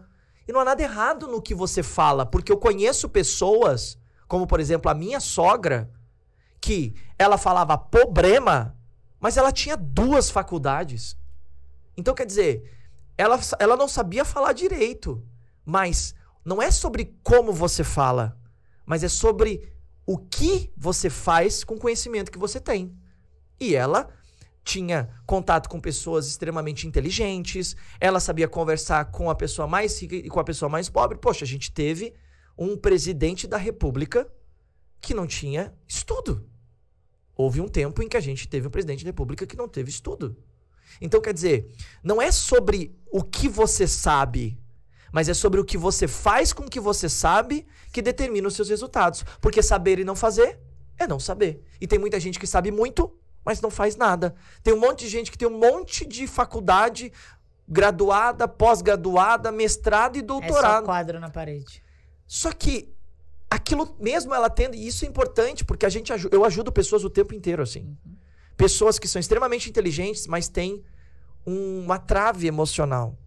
E não há nada errado no que você fala, porque eu conheço pessoas, como por exemplo a minha sogra, que ela falava problema, mas ela tinha 2 faculdades. Então quer dizer, ela não sabia falar direito. Mas não é sobre como você fala, mas é sobre o que você faz com o conhecimento que você tem. E ela tinha contato com pessoas extremamente inteligentes, ela sabia conversar com a pessoa mais rica e com a pessoa mais pobre. Poxa, a gente teve um presidente da República que não tinha estudo. Houve um tempo em que a gente teve um presidente da República que não teve estudo. Então, quer dizer, não é sobre o que você sabe, mas é sobre o que você faz com o que você sabe que determina os seus resultados. Porque saber e não fazer é não saber. E tem muita gente que sabe muito, mas não faz nada. Tem um monte de gente que tem um monte de faculdade, graduada, pós-graduada, mestrado e doutorado. É só quadro na parede. Só que aquilo mesmo ela tendo, e isso é importante, porque eu ajudo pessoas o tempo inteiro, assim. Pessoas que são extremamente inteligentes, mas têm uma trave emocional.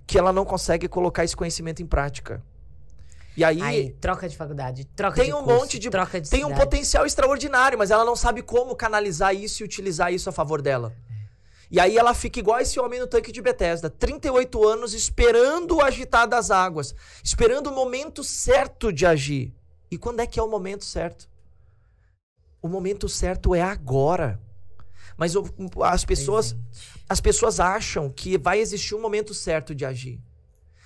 Que ela não consegue colocar esse conhecimento em prática. E aí troca de faculdade, troca tem de um curso, monte de troca de tem cidade. um potencial extraordinário, mas ela não sabe como canalizar isso e utilizar isso a favor dela. E aí ela fica igual esse homem no tanque de Betesda, 38 anos esperando o agitar das águas, esperando o momento certo de agir. E quando é que é o momento certo? O momento certo é agora. Mas as pessoas acham que vai existir um momento certo de agir.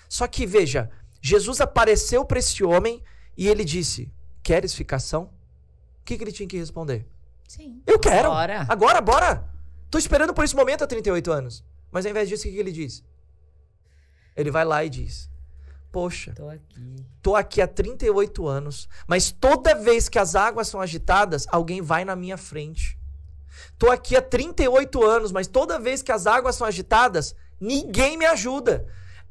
Só que, veja, Jesus apareceu para esse homem e ele disse, queres ficação? O que ele tinha que responder? Sim. Eu quero. Bora. Agora, bora. Tô esperando por esse momento há 38 anos. Mas ao invés disso, o que ele diz? Ele vai lá e diz, poxa, tô aqui há 38 anos, mas toda vez que as águas são agitadas, alguém vai na minha frente. Tô aqui há 38 anos, mas toda vez que as águas são agitadas, ninguém me ajuda.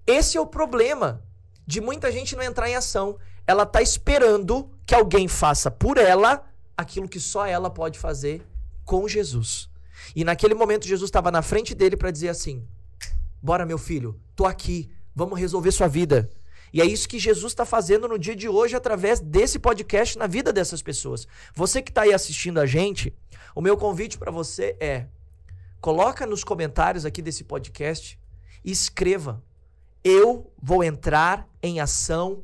Esse é o problema de muita gente não entrar em ação. Ela tá esperando que alguém faça por ela aquilo que só ela pode fazer com Jesus. E naquele momento Jesus estava na frente dele para dizer assim, bora meu filho, tô aqui, vamos resolver sua vida. E é isso que Jesus está fazendo no dia de hoje através desse podcast na vida dessas pessoas. Você que está aí assistindo a gente, o meu convite para você é, coloca nos comentários aqui desse podcast e escreva, eu vou entrar em ação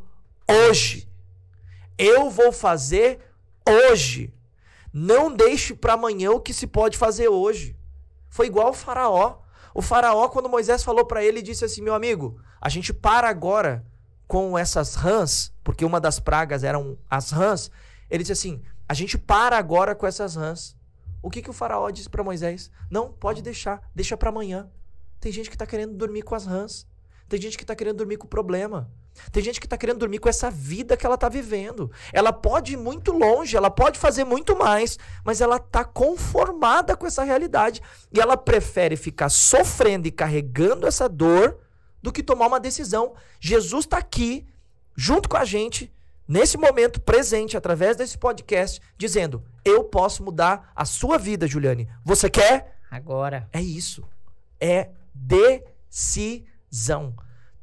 hoje. Eu vou fazer hoje. Não deixe para amanhã o que se pode fazer hoje. Foi igual o faraó. O faraó, quando Moisés falou para ele, disse assim, meu amigo, a gente para agora com essas rãs, porque uma das pragas eram as rãs, ele disse assim, a gente para agora com essas rãs. O que o faraó disse para Moisés? Não, pode deixar, deixa para amanhã. Tem gente que está querendo dormir com as rãs. Tem gente que está querendo dormir com o problema. Tem gente que está querendo dormir com essa vida que ela está vivendo. Ela pode ir muito longe, ela pode fazer muito mais, mas ela está conformada com essa realidade. E ela prefere ficar sofrendo e carregando essa dor do que tomar uma decisão. Jesus está aqui, junto com a gente, nesse momento presente, através desse podcast, dizendo, eu posso mudar a sua vida, Juliane. Você quer? Agora. É isso. É decisão.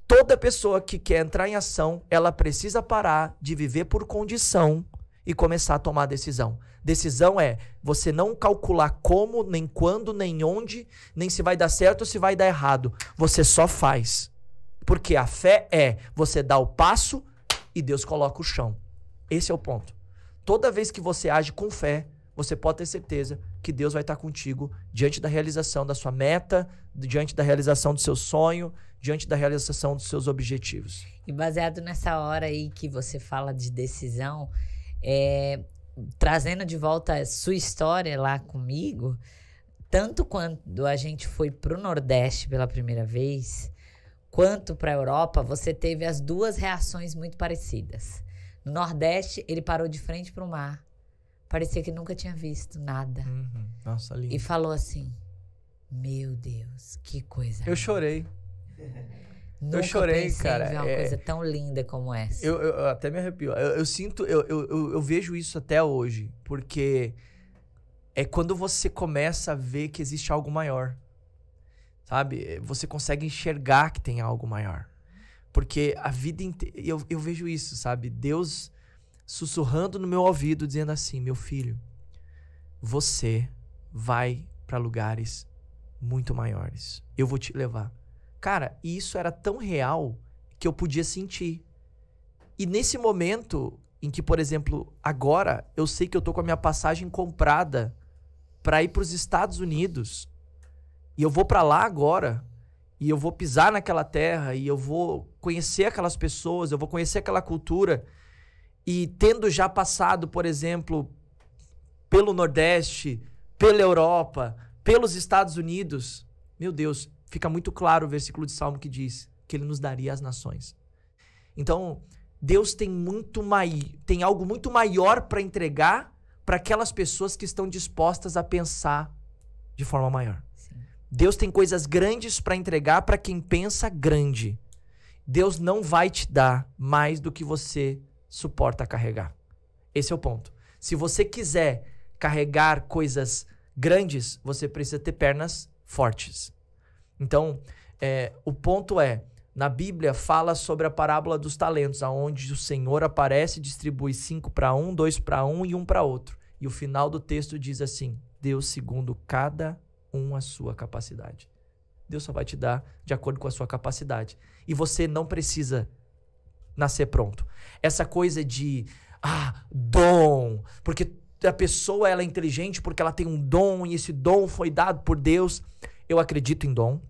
Toda pessoa que quer entrar em ação, ela precisa parar de viver por condição e começar a tomar decisão. Decisão é você não calcular como, nem quando, nem onde, nem se vai dar certo ou se vai dar errado. Você só faz. Porque a fé é você dar o passo e Deus coloca o chão. Esse é o ponto. Toda vez que você age com fé, você pode ter certeza que Deus vai estar contigo diante da realização da sua meta, diante da realização do seu sonho, diante da realização dos seus objetivos. E baseado nessa hora aí que você fala de decisão, trazendo de volta a sua história lá comigo, tanto quando a gente foi pro Nordeste pela primeira vez, quanto para a Europa, você teve as duas reações muito parecidas. No Nordeste, ele parou de frente pro mar. Parecia que nunca tinha visto nada. Nossa, lindo. E falou assim, meu Deus, que coisa. Eu chorei. Nunca eu chorei, pensei cara. em ver uma coisa tão linda como essa. Eu até me arrepio. Eu sinto, eu vejo isso até hoje, porque é quando você começa a ver que existe algo maior, sabe? Você consegue enxergar que tem algo maior. Porque a vida inteira, eu vejo isso, sabe? Deus sussurrando no meu ouvido, dizendo assim, meu filho, você vai para lugares muito maiores. Eu vou te levar. Cara, e isso era tão real que eu podia sentir. E nesse momento em que, por exemplo, agora eu sei que eu tô com a minha passagem comprada para ir para os Estados Unidos, e eu vou para lá agora, e eu vou pisar naquela terra, e eu vou conhecer aquelas pessoas, eu vou conhecer aquela cultura, e tendo já passado, por exemplo, pelo Nordeste, pela Europa, pelos Estados Unidos, meu Deus, fica muito claro o versículo de Salmo que diz que ele nos daria as nações. Então, Deus tem algo muito maior para entregar para aquelas pessoas que estão dispostas a pensar de forma maior. Sim. Deus tem coisas grandes para entregar para quem pensa grande. Deus não vai te dar mais do que você suporta carregar. Esse é o ponto. Se você quiser carregar coisas grandes, você precisa ter pernas fortes. Então, o ponto na Bíblia fala sobre a parábola dos talentos, onde o Senhor aparece e distribui 5 para um, 2 para um e 1 para outro. E o final do texto diz assim, Deus segundo cada um a sua capacidade. Deus só vai te dar de acordo com a sua capacidade. E você não precisa nascer pronto. Essa coisa de, dom, porque a pessoa ela é inteligente porque ela tem um dom e esse dom foi dado por Deus. Eu acredito em dom.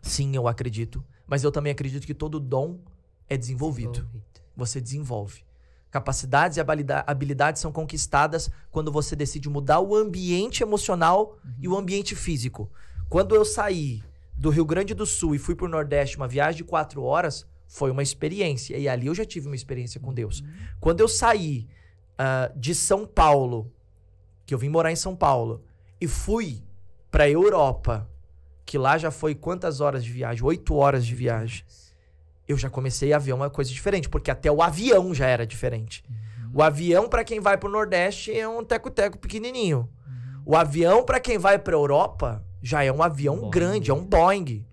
Sim, eu acredito. Mas eu também acredito que todo dom é desenvolvido. Você desenvolve. Capacidades e habilidades são conquistadas quando você decide mudar o ambiente emocional e o ambiente físico. Quando eu saí do Rio Grande do Sul e fui pro Nordeste, uma viagem de 4 horas, foi uma experiência. E ali eu já tive uma experiência com Deus. Quando eu saí de São Paulo, que eu vim morar em São Paulo, e fui pra Europa, que lá já foi quantas horas de viagem? 8 horas de viagem. Eu já comecei a ver uma coisa diferente, porque até o avião já era diferente. O avião, para quem vai pro Nordeste, é um teco-teco pequenininho. O avião, para quem vai pra Europa, já é um avião grande, é um Boeing.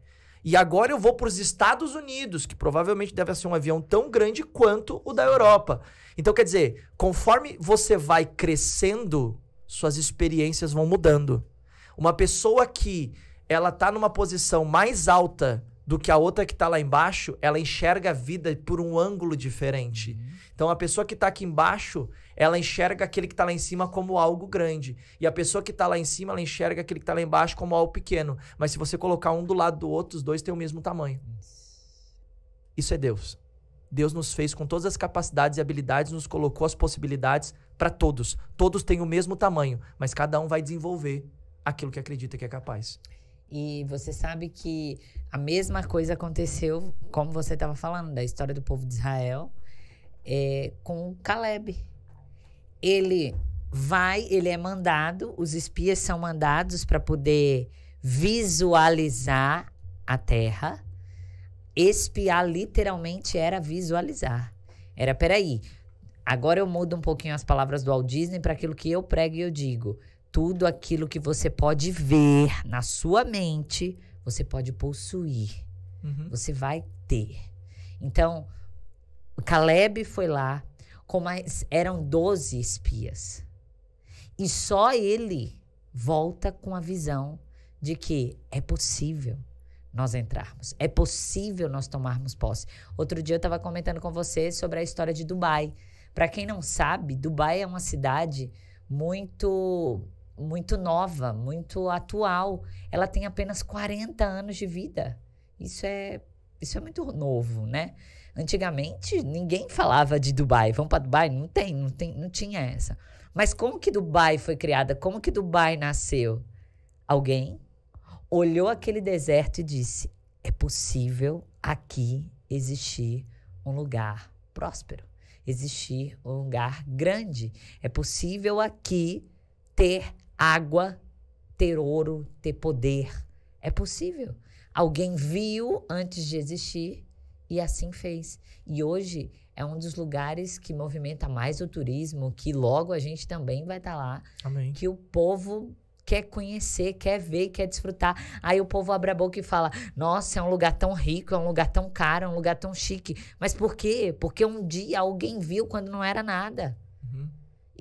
E agora eu vou pros Estados Unidos, que provavelmente deve ser um avião tão grande quanto o da Europa. Então, quer dizer, conforme você vai crescendo, suas experiências vão mudando. Uma pessoa que ela tá numa posição mais alta do que a outra que tá lá embaixo, ela enxerga a vida por um ângulo diferente. Então, a pessoa que tá aqui embaixo, ela enxerga aquele que tá lá em cima como algo grande. E a pessoa que tá lá em cima, ela enxerga aquele que tá lá embaixo como algo pequeno. Mas se você colocar um do lado do outro, os dois têm o mesmo tamanho. Isso é Deus. Deus nos fez com todas as capacidades e habilidades, nos colocou as possibilidades para todos. Todos têm o mesmo tamanho, mas cada um vai desenvolver aquilo que acredita que é capaz. E você sabe que a mesma coisa aconteceu, como você estava falando, da história do povo de Israel, com Caleb. Ele é mandado, os espias são mandados para poder visualizar a terra. Espiar literalmente era visualizar. Era, peraí, agora eu mudo um pouquinho as palavras do Walt Disney para aquilo que eu prego e eu digo. Tudo aquilo que você pode ver na sua mente, você pode possuir. Você vai ter. Então, Caleb foi lá, eram 12 espias. E só ele volta com a visão de que é possível nós entrarmos. É possível nós tomarmos posse. Outro dia eu estava comentando com você sobre a história de Dubai. Para quem não sabe, Dubai é uma cidade muito nova, muito atual. Ela tem apenas 40 anos de vida. Isso é muito novo, né? Antigamente, ninguém falava de Dubai. Vamos para Dubai? Não tinha essa. Mas como que Dubai foi criada? Como que Dubai nasceu? Alguém olhou aquele deserto e disse: é possível aqui existir um lugar próspero, existir um lugar grande. É possível aqui ter água, ter ouro, ter poder. É possível. Alguém viu antes de existir e assim fez. E hoje é um dos lugares que movimenta mais o turismo, que logo a gente também vai estar lá. Amém. Que o povo quer conhecer, quer ver, quer desfrutar. Aí o povo abre a boca e fala: nossa, é um lugar tão rico, é um lugar tão caro, é um lugar tão chique. Mas por quê? Porque um dia alguém viu quando não era nada.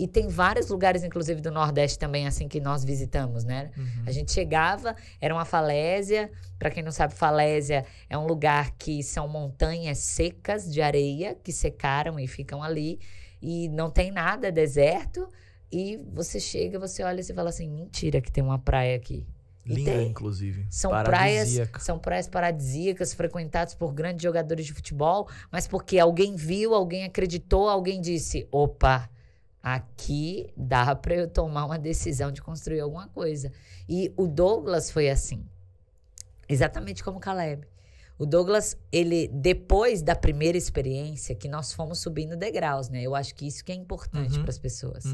E tem vários lugares, inclusive do Nordeste também, assim, que nós visitamos, né? A gente chegava, era uma falésia. Para quem não sabe, falésia é um lugar que são montanhas secas de areia, que secaram e ficam ali. E não tem nada, é deserto. E você chega, você olha e você fala assim: mentira que tem uma praia aqui. Linda, inclusive. São praias paradisíacas, frequentadas por grandes jogadores de futebol, mas porque alguém viu, alguém acreditou, alguém disse: opa, aqui dá para eu tomar uma decisão de construir alguma coisa. E o Douglas foi assim, exatamente como o Caleb. O Douglas, ele, depois da primeira experiência, que nós fomos subindo degraus, né? Eu acho que isso que é importante para as pessoas.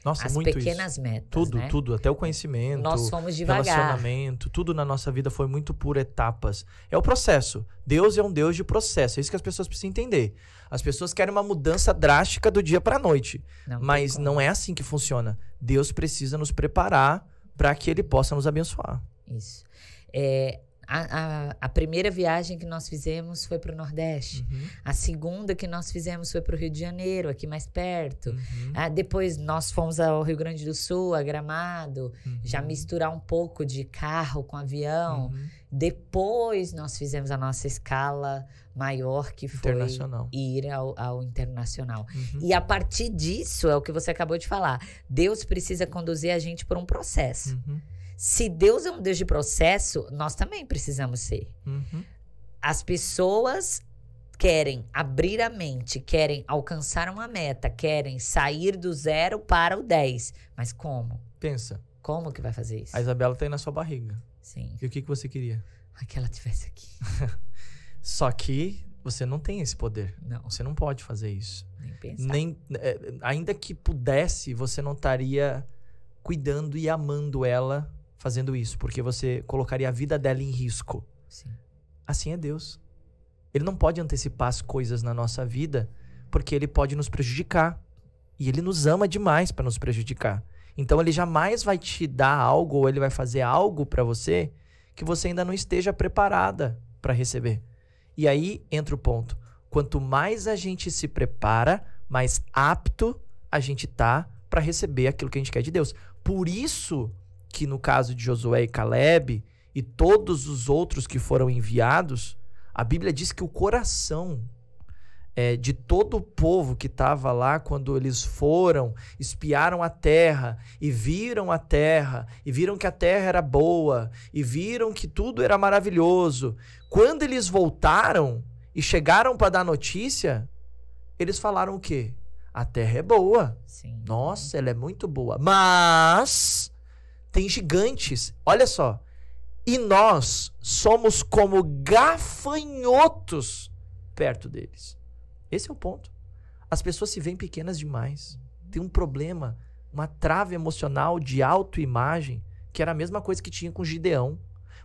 Nossa, as muito pequenas isso. metas, Tudo, né? tudo. Até o conhecimento, nós fomos devagar. Relacionamento, tudo na nossa vida foi muito por etapas. É o processo. Deus é um Deus de processo. É isso que as pessoas precisam entender. As pessoas querem uma mudança drástica do dia para a noite. Mas não é assim que funciona. Deus precisa nos preparar para que Ele possa nos abençoar. Isso. A primeira viagem que nós fizemos foi para o Nordeste. A segunda que nós fizemos foi para o Rio de Janeiro, aqui mais perto. Depois nós fomos ao Rio Grande do Sul, a Gramado, já misturar um pouco de carro com avião. Depois nós fizemos a nossa escala maior, que foi ir ao internacional. E a partir disso, é o que você acabou de falar, Deus precisa conduzir a gente por um processo. Se Deus é um Deus de processo, nós também precisamos ser. As pessoas querem abrir a mente, querem alcançar uma meta, querem sair do 0 para o 10. Mas como? Pensa. Como que vai fazer isso? A Isabela tá aí na sua barriga. Sim. E o que você queria? Que ela estivesse aqui. Só que você não tem esse poder. Não. Você não pode fazer isso. Nem pensar. Ainda que pudesse, você não estaria cuidando e amando ela fazendo isso, porque você colocaria a vida dela em risco. Sim. Assim é Deus. Ele não pode antecipar as coisas na nossa vida, porque ele pode nos prejudicar. E ele nos ama demais para nos prejudicar. Então ele jamais vai te dar algo, ou ele vai fazer algo para você que você ainda não esteja preparada para receber. E aí entra o ponto. Quanto mais a gente se prepara, mais apto a gente tá para receber aquilo que a gente quer de Deus. Por isso que no caso de Josué e Caleb e todos os outros que foram enviados, a Bíblia diz que o coração de todo o povo que estava lá, quando eles foram, espiaram a terra e viram que a terra era boa e viram que tudo era maravilhoso. Quando eles voltaram e chegaram para dar notícia, eles falaram o quê? A terra é boa. Sim. Nossa, ela é muito boa. Mas tem gigantes. Olha só. E nós somos como gafanhotos perto deles. Esse é o ponto. As pessoas se veem pequenas demais. Tem um problema, uma trava emocional de autoimagem, que era a mesma coisa que tinha com Gideão.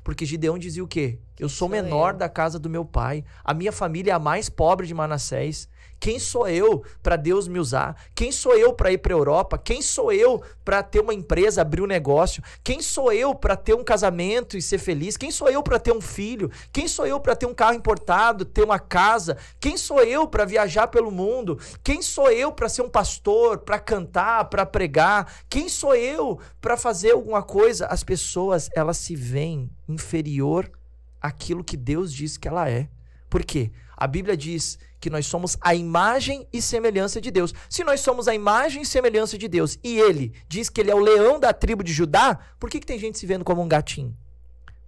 Porque Gideão dizia o quê? Eu sou menor da casa do meu pai. A minha família é a mais pobre de Manassés. Quem sou eu para Deus me usar? Quem sou eu para ir para a Europa? Quem sou eu para ter uma empresa, abrir um negócio? Quem sou eu para ter um casamento e ser feliz? Quem sou eu para ter um filho? Quem sou eu para ter um carro importado, ter uma casa? Quem sou eu para viajar pelo mundo? Quem sou eu para ser um pastor, para cantar, para pregar? Quem sou eu para fazer alguma coisa? As pessoas, elas se veem inferior àquilo que Deus diz que ela é. Por quê? A Bíblia diz que nós somos a imagem e semelhança de Deus. Se nós somos a imagem e semelhança de Deus e ele diz que ele é o leão da tribo de Judá, por que tem gente se vendo como um gatinho?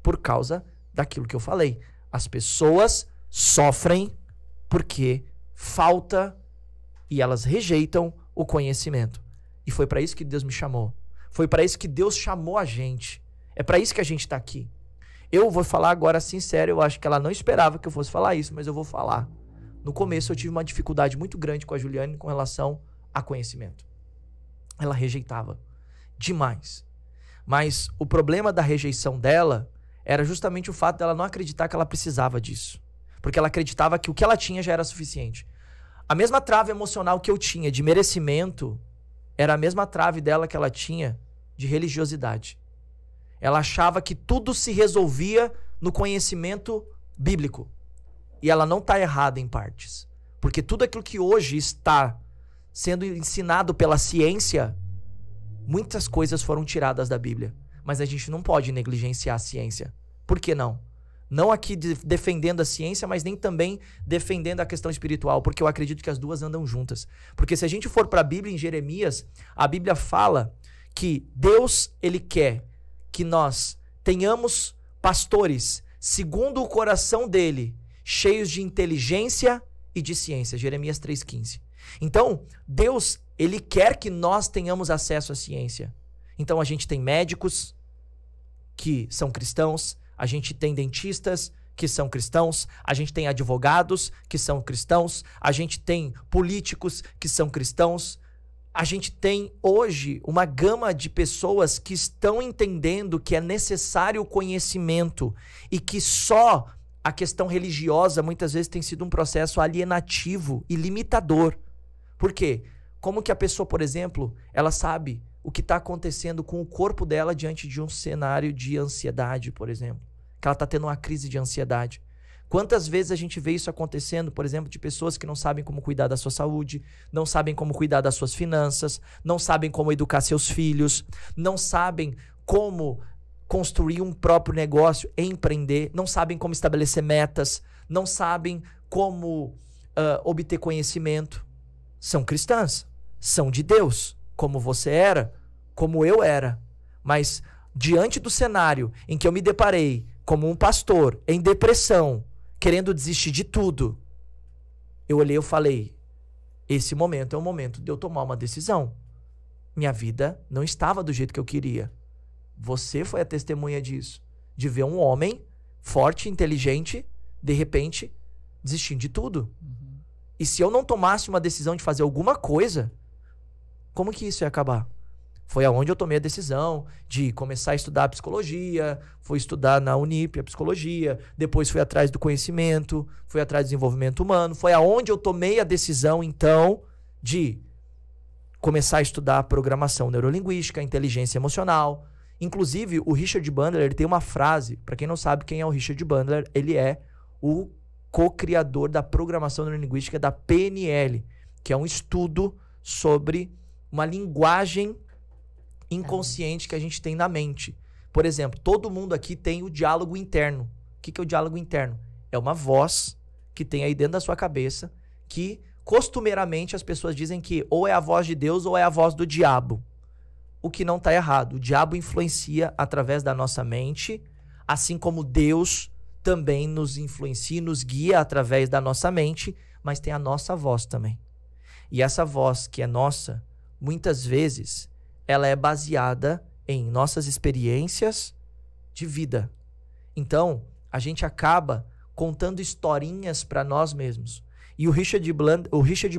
Por causa daquilo que eu falei. As pessoas sofrem porque falta e elas rejeitam o conhecimento. E foi para isso que Deus me chamou. Foi para isso que Deus chamou a gente. É para isso que a gente está aqui. Eu vou falar agora sincero, eu acho que ela não esperava que eu fosse falar isso, mas eu vou falar. No começo eu tive uma dificuldade muito grande com a Juliane com relação a conhecimento. Ela rejeitava demais. Mas o problema da rejeição dela era justamente o fato dela não acreditar que ela precisava disso. Porque ela acreditava que o que ela tinha já era suficiente. A mesma trave emocional que eu tinha de merecimento era a mesma trave dela que ela tinha de religiosidade. Ela achava que tudo se resolvia no conhecimento bíblico. E ela não está errada em partes. Porque tudo aquilo que hoje está sendo ensinado pela ciência, muitas coisas foram tiradas da Bíblia. Mas a gente não pode negligenciar a ciência. Por que não? Não aqui defendendo a ciência, mas nem também defendendo a questão espiritual, porque eu acredito que as duas andam juntas. Porque se a gente for para a Bíblia, em Jeremias, a Bíblia fala que Deus, ele quer que nós tenhamos pastores segundo o coração dele, cheios de inteligência e de ciência. Jeremias 3,15. Então, Deus, ele quer que nós tenhamos acesso à ciência. Então, a gente tem médicos que são cristãos, a gente tem dentistas que são cristãos, a gente tem advogados que são cristãos, a gente tem políticos que são cristãos. A gente tem hoje uma gama de pessoas que estão entendendo que é necessário o conhecimento e que só a questão religiosa muitas vezes tem sido um processo alienativo e limitador. Por quê? Como que a pessoa, por exemplo, ela sabe o que está acontecendo com o corpo dela diante de um cenário de ansiedade, por exemplo? Que ela está tendo uma crise de ansiedade. Quantas vezes a gente vê isso acontecendo, por exemplo, de pessoas que não sabem como cuidar da sua saúde, não sabem como cuidar das suas finanças, não sabem como educar seus filhos, não sabem como construir um próprio negócio, empreender, não sabem como estabelecer metas, não sabem como obter conhecimento. São cristãs, são de Deus, como você era, como eu era. Mas diante do cenário em que eu me deparei como um pastor em depressão, querendo desistir de tudo, eu olhei e falei, esse momento é o momento de eu tomar uma decisão. Minha vida não estava do jeito que eu queria. Você foi a testemunha disso. De ver um homem forte, inteligente, de repente, desistindo de tudo. Uhum. E se eu não tomasse uma decisão de fazer alguma coisa, como que isso ia acabar? Foi aonde eu tomei a decisão de começar a estudar psicologia, fui estudar na Unip a psicologia, depois fui atrás do conhecimento, fui atrás do desenvolvimento humano, foi aonde eu tomei a decisão, então, de começar a estudar programação neurolinguística, inteligência emocional. Inclusive, o Richard Bandler, ele tem uma frase, para quem não sabe quem é o Richard Bandler, ele é o co-criador da programação neurolinguística da PNL, que é um estudo sobre uma linguagem inconsciente que a gente tem na mente. Por exemplo, todo mundo aqui tem o diálogo interno. O que é o diálogo interno? É uma voz que tem aí dentro da sua cabeça que, costumeiramente, as pessoas dizem que ou é a voz de Deus ou é a voz do diabo. O que não está errado. O diabo influencia através da nossa mente, assim como Deus também nos influencia e nos guia através da nossa mente, mas tem a nossa voz também. E essa voz que é nossa, muitas vezes, ela é baseada em nossas experiências de vida. Então, a gente acaba contando historinhas para nós mesmos. E o Richard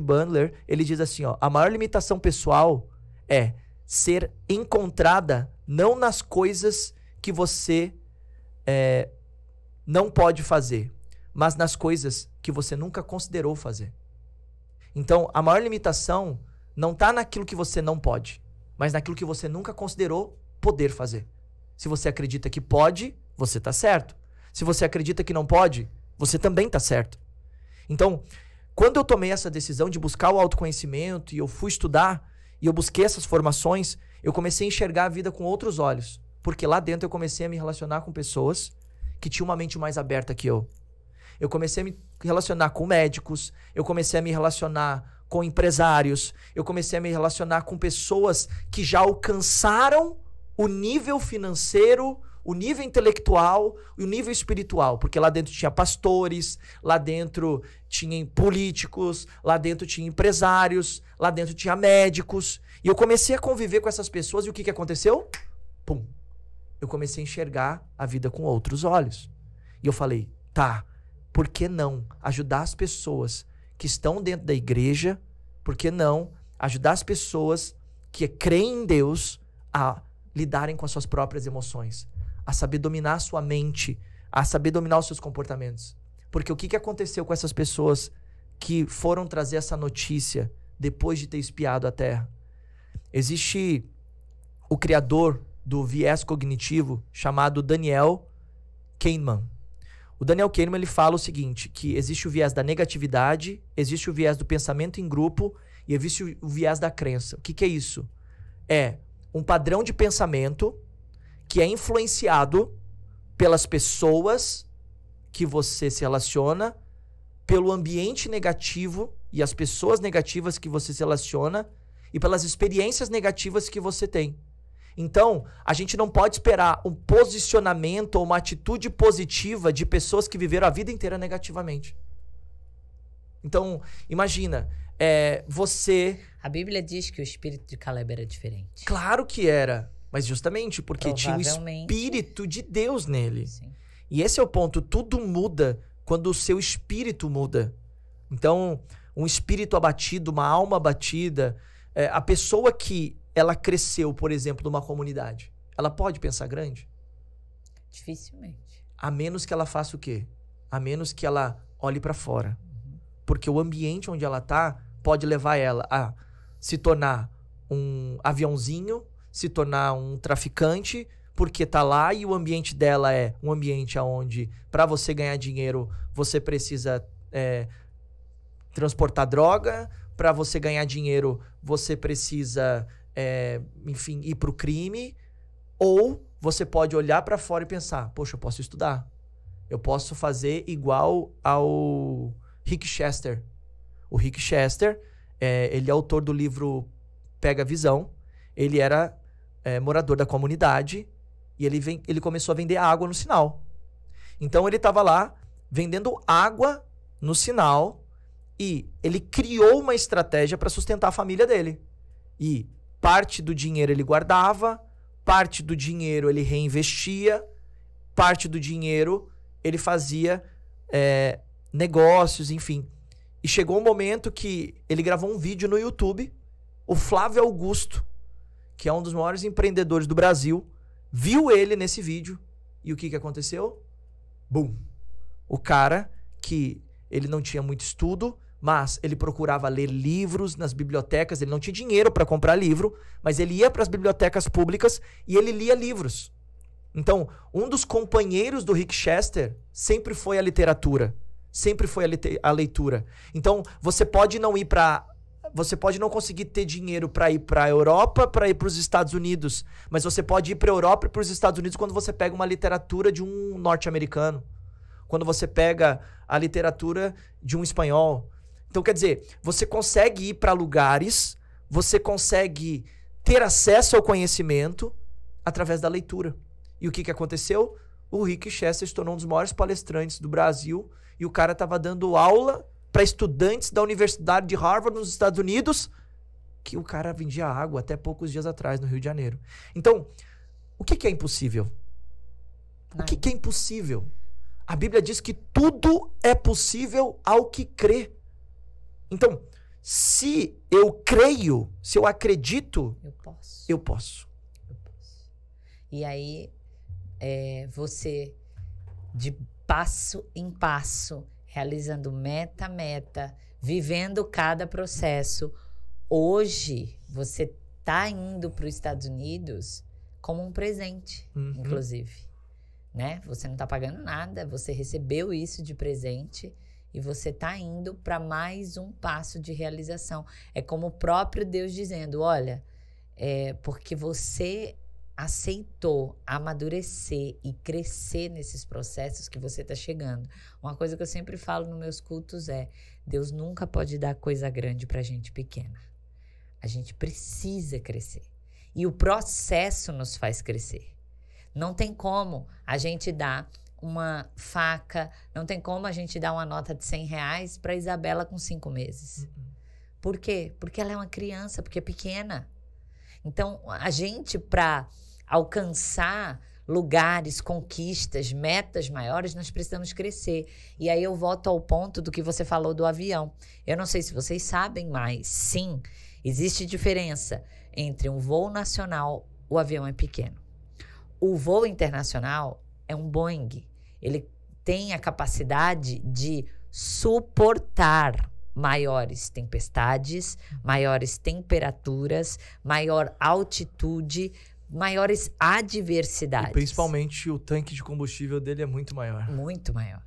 Bandler, ele diz assim, ó, a maior limitação pessoal é ser encontrada não nas coisas que você não pode fazer, mas nas coisas que você nunca considerou fazer. Então, a maior limitação não está naquilo que você não pode, mas naquilo que você nunca considerou poder fazer. Se você acredita que pode, você está certo. Se você acredita que não pode, você também está certo. Então, quando eu tomei essa decisão de buscar o autoconhecimento e eu fui estudar e eu busquei essas formações, eu comecei a enxergar a vida com outros olhos. Porque lá dentro eu comecei a me relacionar com pessoas que tinham uma mente mais aberta que eu. Eu comecei a me relacionar com médicos, eu comecei a me relacionar com empresários, eu comecei a me relacionar com pessoas que já alcançaram o nível financeiro, o nível intelectual e o nível espiritual, porque lá dentro tinha pastores, lá dentro tinha políticos, lá dentro tinha empresários, lá dentro tinha médicos, e eu comecei a conviver com essas pessoas e o que aconteceu? Pum! Eu comecei a enxergar a vida com outros olhos. E eu falei, tá, por que não ajudar as pessoas que estão dentro da igreja? Por que não ajudar as pessoas que creem em Deus a lidarem com as suas próprias emoções? A saber dominar a sua mente, a saber dominar os seus comportamentos. Porque o que aconteceu com essas pessoas que foram trazer essa notícia depois de ter espiado a Terra? Existe o criador do viés cognitivo chamado Daniel Kahneman. O Daniel Kahneman ele fala o seguinte, que existe o viés da negatividade, existe o viés do pensamento em grupo e existe o viés da crença. O que é isso? É um padrão de pensamento que é influenciado pelas pessoas que você se relaciona, pelo ambiente negativo e as pessoas negativas que você se relaciona e pelas experiências negativas que você tem. Então, a gente não pode esperar um posicionamento ou uma atitude positiva de pessoas que viveram a vida inteira negativamente. Então, imagina, você... A Bíblia diz que o espírito de Caleb era diferente. Claro que era, mas justamente porque tinha o Espírito de Deus nele. Sim. E esse é o ponto, tudo muda quando o seu espírito muda. Então, um espírito abatido, uma alma abatida, a pessoa que ela cresceu, por exemplo, numa comunidade, ela pode pensar grande? Dificilmente. A menos que ela faça o quê? A menos que ela olhe para fora. Porque o ambiente onde ela tá pode levar ela a se tornar um aviãozinho, se tornar um traficante, porque tá lá e o ambiente dela é um ambiente onde, para você ganhar dinheiro, você precisa transportar droga, para você ganhar dinheiro, você precisa... enfim, ir pro crime, ou você pode olhar para fora e pensar, poxa, eu posso estudar, eu posso fazer igual ao Rick Chester. O Rick Chester, ele é autor do livro Pega a Visão, ele era morador da comunidade e ele começou a vender água no sinal. Então ele estava lá vendendo água no sinal e ele criou uma estratégia para sustentar a família dele. E parte do dinheiro ele guardava, parte do dinheiro ele reinvestia, parte do dinheiro ele fazia negócios, enfim. E chegou um momento que ele gravou um vídeo no YouTube, o Flávio Augusto, que é um dos maiores empreendedores do Brasil, viu ele nesse vídeo e o que aconteceu? Bum! O cara que ele não tinha muito estudo, mas ele procurava ler livros nas bibliotecas, ele não tinha dinheiro para comprar livro, mas ele ia para as bibliotecas públicas e ele lia livros. Então, um dos companheiros do Rick Chester sempre foi a literatura, sempre foi a leitura. Então, você pode não conseguir ter dinheiro para ir para a Europa, para ir para os Estados Unidos, mas você pode ir para a Europa e para os Estados Unidos quando você pega uma literatura de um norte-americano, quando você pega a literatura de um espanhol. Então, quer dizer, você consegue ir para lugares, você consegue ter acesso ao conhecimento através da leitura. E o que aconteceu? O Rick Chester se tornou um dos maiores palestrantes do Brasil e o cara estava dando aula para estudantes da Universidade de Harvard nos Estados Unidos, que o cara vendia água até poucos dias atrás no Rio de Janeiro. Então, o que é impossível? O que é impossível? A Bíblia diz que tudo é possível ao que crê. Então, se eu creio, se eu acredito, eu posso. E aí, você, de passo em passo, realizando meta a meta, vivendo cada processo, hoje você está indo para os Estados Unidos como um presente, inclusive. Né? Você não está pagando nada, você recebeu isso de presente. E você está indo para mais um passo de realização. É como o próprio Deus dizendo, olha, porque você aceitou amadurecer e crescer nesses processos que você está chegando. Uma coisa que eu sempre falo nos meus cultos é: Deus nunca pode dar coisa grande para gente pequena. A gente precisa crescer. E o processo nos faz crescer. Não tem como a gente dar uma faca, não tem como a gente dar uma nota de R$100 para Isabela com 5 meses. Por quê? Porque ela é uma criança, porque é pequena. Então, a gente, para alcançar lugares, conquistas, metas maiores, nós precisamos crescer. E aí eu volto ao ponto do que você falou do avião. Eu não sei se vocês sabem, mas sim, existe diferença entre um voo nacional, o avião é pequeno. O voo internacional é um Boeing. Ele tem a capacidade de suportar maiores tempestades, maiores temperaturas, maior altitude, maiores adversidades. E principalmente o tanque de combustível dele é muito maior. Muito maior.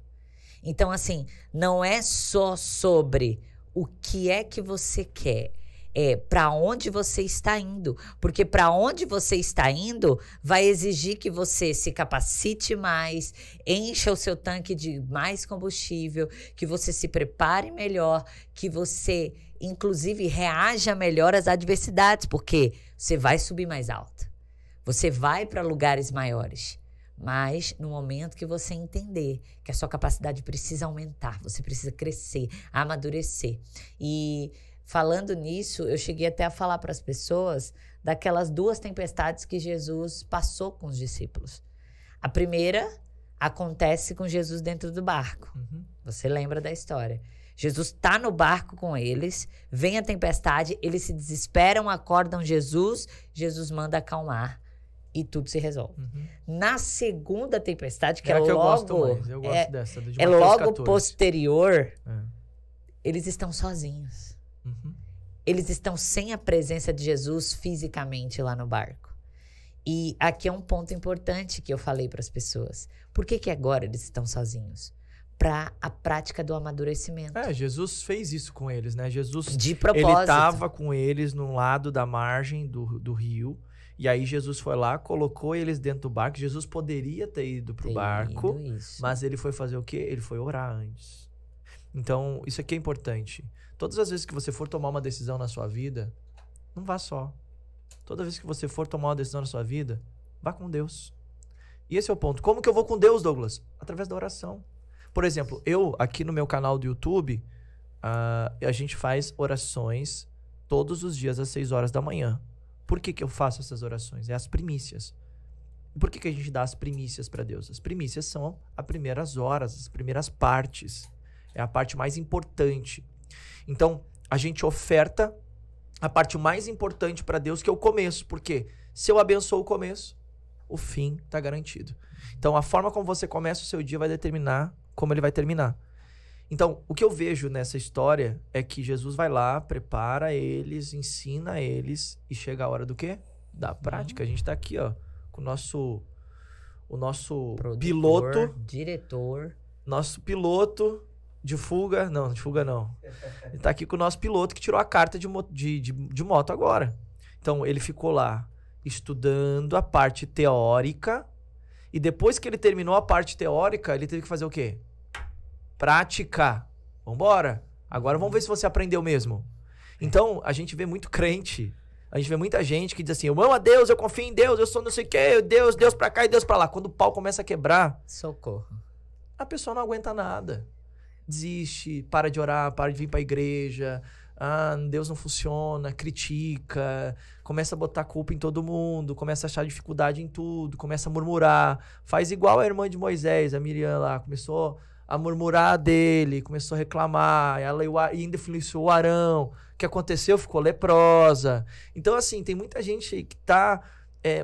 Então, assim, não é só sobre o que é que você quer, é para onde você está indo. Porque para onde você está indo vai exigir que você se capacite mais, encha o seu tanque de mais combustível, que você se prepare melhor, que você, inclusive, reaja melhor às adversidades, porque você vai subir mais alto. Você vai para lugares maiores. Mas no momento que você entender que a sua capacidade precisa aumentar, você precisa crescer, amadurecer. E falando nisso, eu cheguei até a falar para as pessoas daquelas 2 tempestades que Jesus passou com os discípulos. A primeira acontece com Jesus dentro do barco. Você lembra da história. Jesus está no barco com eles, vem a tempestade, eles se desesperam, acordam Jesus, Jesus manda acalmar e tudo se resolve. Na segunda tempestade, que é logo... eu gosto mais, eu gosto dessa, de é Mateus logo 14. posterior, eles estão sozinhos. Eles estão sem a presença de Jesus fisicamente lá no barco. E aqui é um ponto importante que eu falei para as pessoas. Por que agora eles estão sozinhos? Para a prática do amadurecimento. Jesus fez isso com eles, né? Jesus, de propósito. Ele estava com eles num lado da margem do rio. E aí Jesus foi lá, colocou eles dentro do barco. Jesus poderia ter ido pro barco, mas ele foi fazer o quê? Ele foi orar antes. Então, isso aqui é importante. Todas as vezes que você for tomar uma decisão na sua vida, não vá só. Toda vez que você for tomar uma decisão na sua vida, vá com Deus. E esse é o ponto. Como que eu vou com Deus, Douglas? Através da oração. Por exemplo, eu, aqui no meu canal do YouTube, a gente faz orações todos os dias às 6 horas da manhã. Por que eu faço essas orações? É as primícias. Por que a gente dá as primícias para Deus? As primícias são as primeiras horas, as primeiras partes. É a parte mais importante. Então, a gente oferta a parte mais importante para Deus, que é o começo. Porque se eu abençoo o começo, o fim está garantido. Então, a forma como você começa o seu dia vai determinar como ele vai terminar. Então, o que eu vejo nessa história é que Jesus vai lá, prepara eles, ensina eles e chega a hora do quê? Da prática. A gente está aqui, ó, com o nosso produtor, piloto, diretor, nosso piloto de fuga, não, de fuga não. Ele tá aqui com o nosso piloto que tirou a carta de moto agora. Então, ele ficou lá estudando a parte teórica e depois que ele terminou a parte teórica, ele teve que fazer o quê? Praticar. Vambora. Agora vamos ver se você aprendeu mesmo. Então, a gente vê muito crente, a gente vê muita gente que diz assim, eu amo a Deus, eu confio em Deus, eu sou não sei o quê, Deus pra cá e Deus pra lá. Quando o pau começa a quebrar, socorro, a pessoa não aguenta nada. Desiste, para de orar, para de vir pra igreja, Deus não funciona, critica, começa a botar culpa em todo mundo, começa a achar dificuldade em tudo, começa a murmurar, faz igual a irmã de Moisés, a Miriam lá, começou a murmurar dele, começou a reclamar, ela ainda influenciou o Arão, o que aconteceu? Ficou leprosa. Então, assim, tem muita gente que tá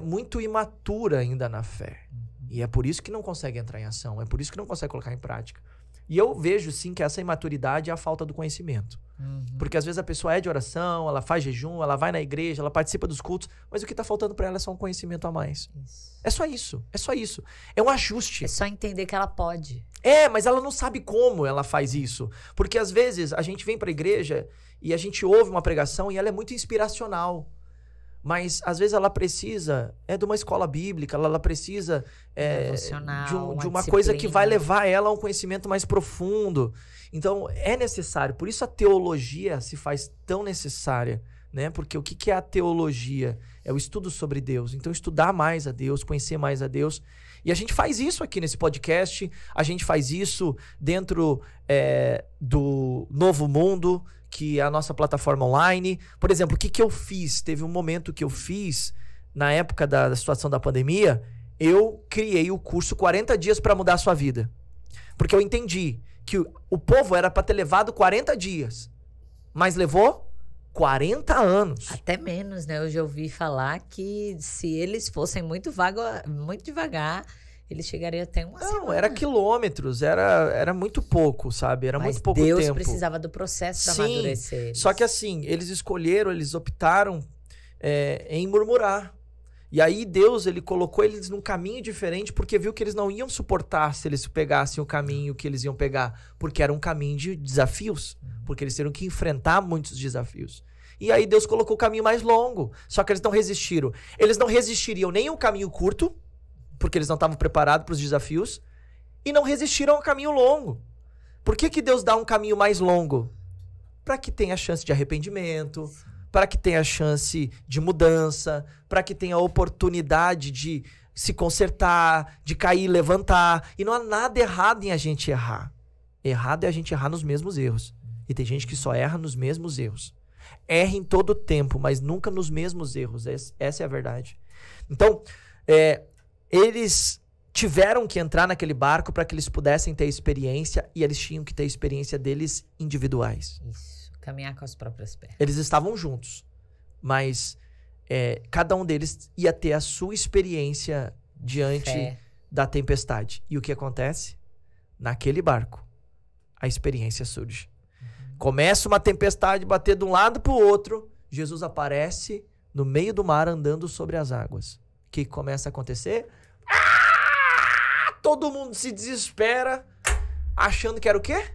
muito imatura ainda na fé. E é por isso que não consegue entrar em ação, é por isso que não consegue colocar em prática. E eu vejo, sim, que essa imaturidade é a falta do conhecimento. Porque às vezes a pessoa é de oração, ela faz jejum, ela vai na igreja, ela participa dos cultos, mas o que está faltando para ela é só um conhecimento a mais. Isso. É só isso, é só isso. É um ajuste. É só entender que ela pode. Mas ela não sabe como ela faz isso. Porque às vezes a gente vem para a igreja e a gente ouve uma pregação e ela é muito inspiracional. Mas, às vezes, ela precisa de uma escola bíblica, ela precisa de uma coisa que vai levar ela a um conhecimento mais profundo. Então, é necessário. Por isso a teologia se faz tão necessária, né? Porque o que é a teologia? É o estudo sobre Deus. Então, estudar mais a Deus, conhecer mais a Deus. E a gente faz isso aqui nesse podcast, a gente faz isso dentro do Novo Mundo, que é a nossa plataforma online. Por exemplo, o que eu fiz? Teve um momento que eu fiz, na época da situação da pandemia, eu criei o curso 40 dias para mudar a sua vida. Porque eu entendi que o povo era para ter levado 40 dias, mas levou 40 anos. Até menos, né? Eu já ouvi falar que se eles fossem muito devagar, eles chegariam até uma semana. Não, era quilômetros, era muito pouco, sabe? Era muito pouco tempo. Deus precisava do processo para amadurecer eles. Só que assim, eles optaram em murmurar. E aí Deus, ele colocou eles num caminho diferente porque viu que eles não iam suportar se eles pegassem o caminho que eles iam pegar. Porque era um caminho de desafios. Porque eles teriam que enfrentar muitos desafios. E aí Deus colocou o caminho mais longo. Só que eles não resistiram. Eles não resistiriam nem ao caminho curto, porque eles não estavam preparados para os desafios, e não resistiram ao caminho longo. Por que Deus dá um caminho mais longo? Para que tenha chance de arrependimento, para que tenha chance de mudança, para que tenha oportunidade de se consertar, de cair e levantar. E não há nada errado em a gente errar. Errado é a gente errar nos mesmos erros. E tem gente que só erra nos mesmos erros. Erra em todo o tempo, mas nunca nos mesmos erros. Essa é a verdade. Então, eles tiveram que entrar naquele barco para que eles pudessem ter experiência, e eles tinham que ter experiência deles individuais. Isso, caminhar com as próprias pernas. Eles estavam juntos, mas cada um deles ia ter a sua experiência diante da tempestade. E o que acontece? Naquele barco, a experiência surge. Começa uma tempestade bater de um lado para o outro, Jesus aparece no meio do mar andando sobre as águas. O que começa a acontecer? Todo mundo se desespera, achando que era o quê?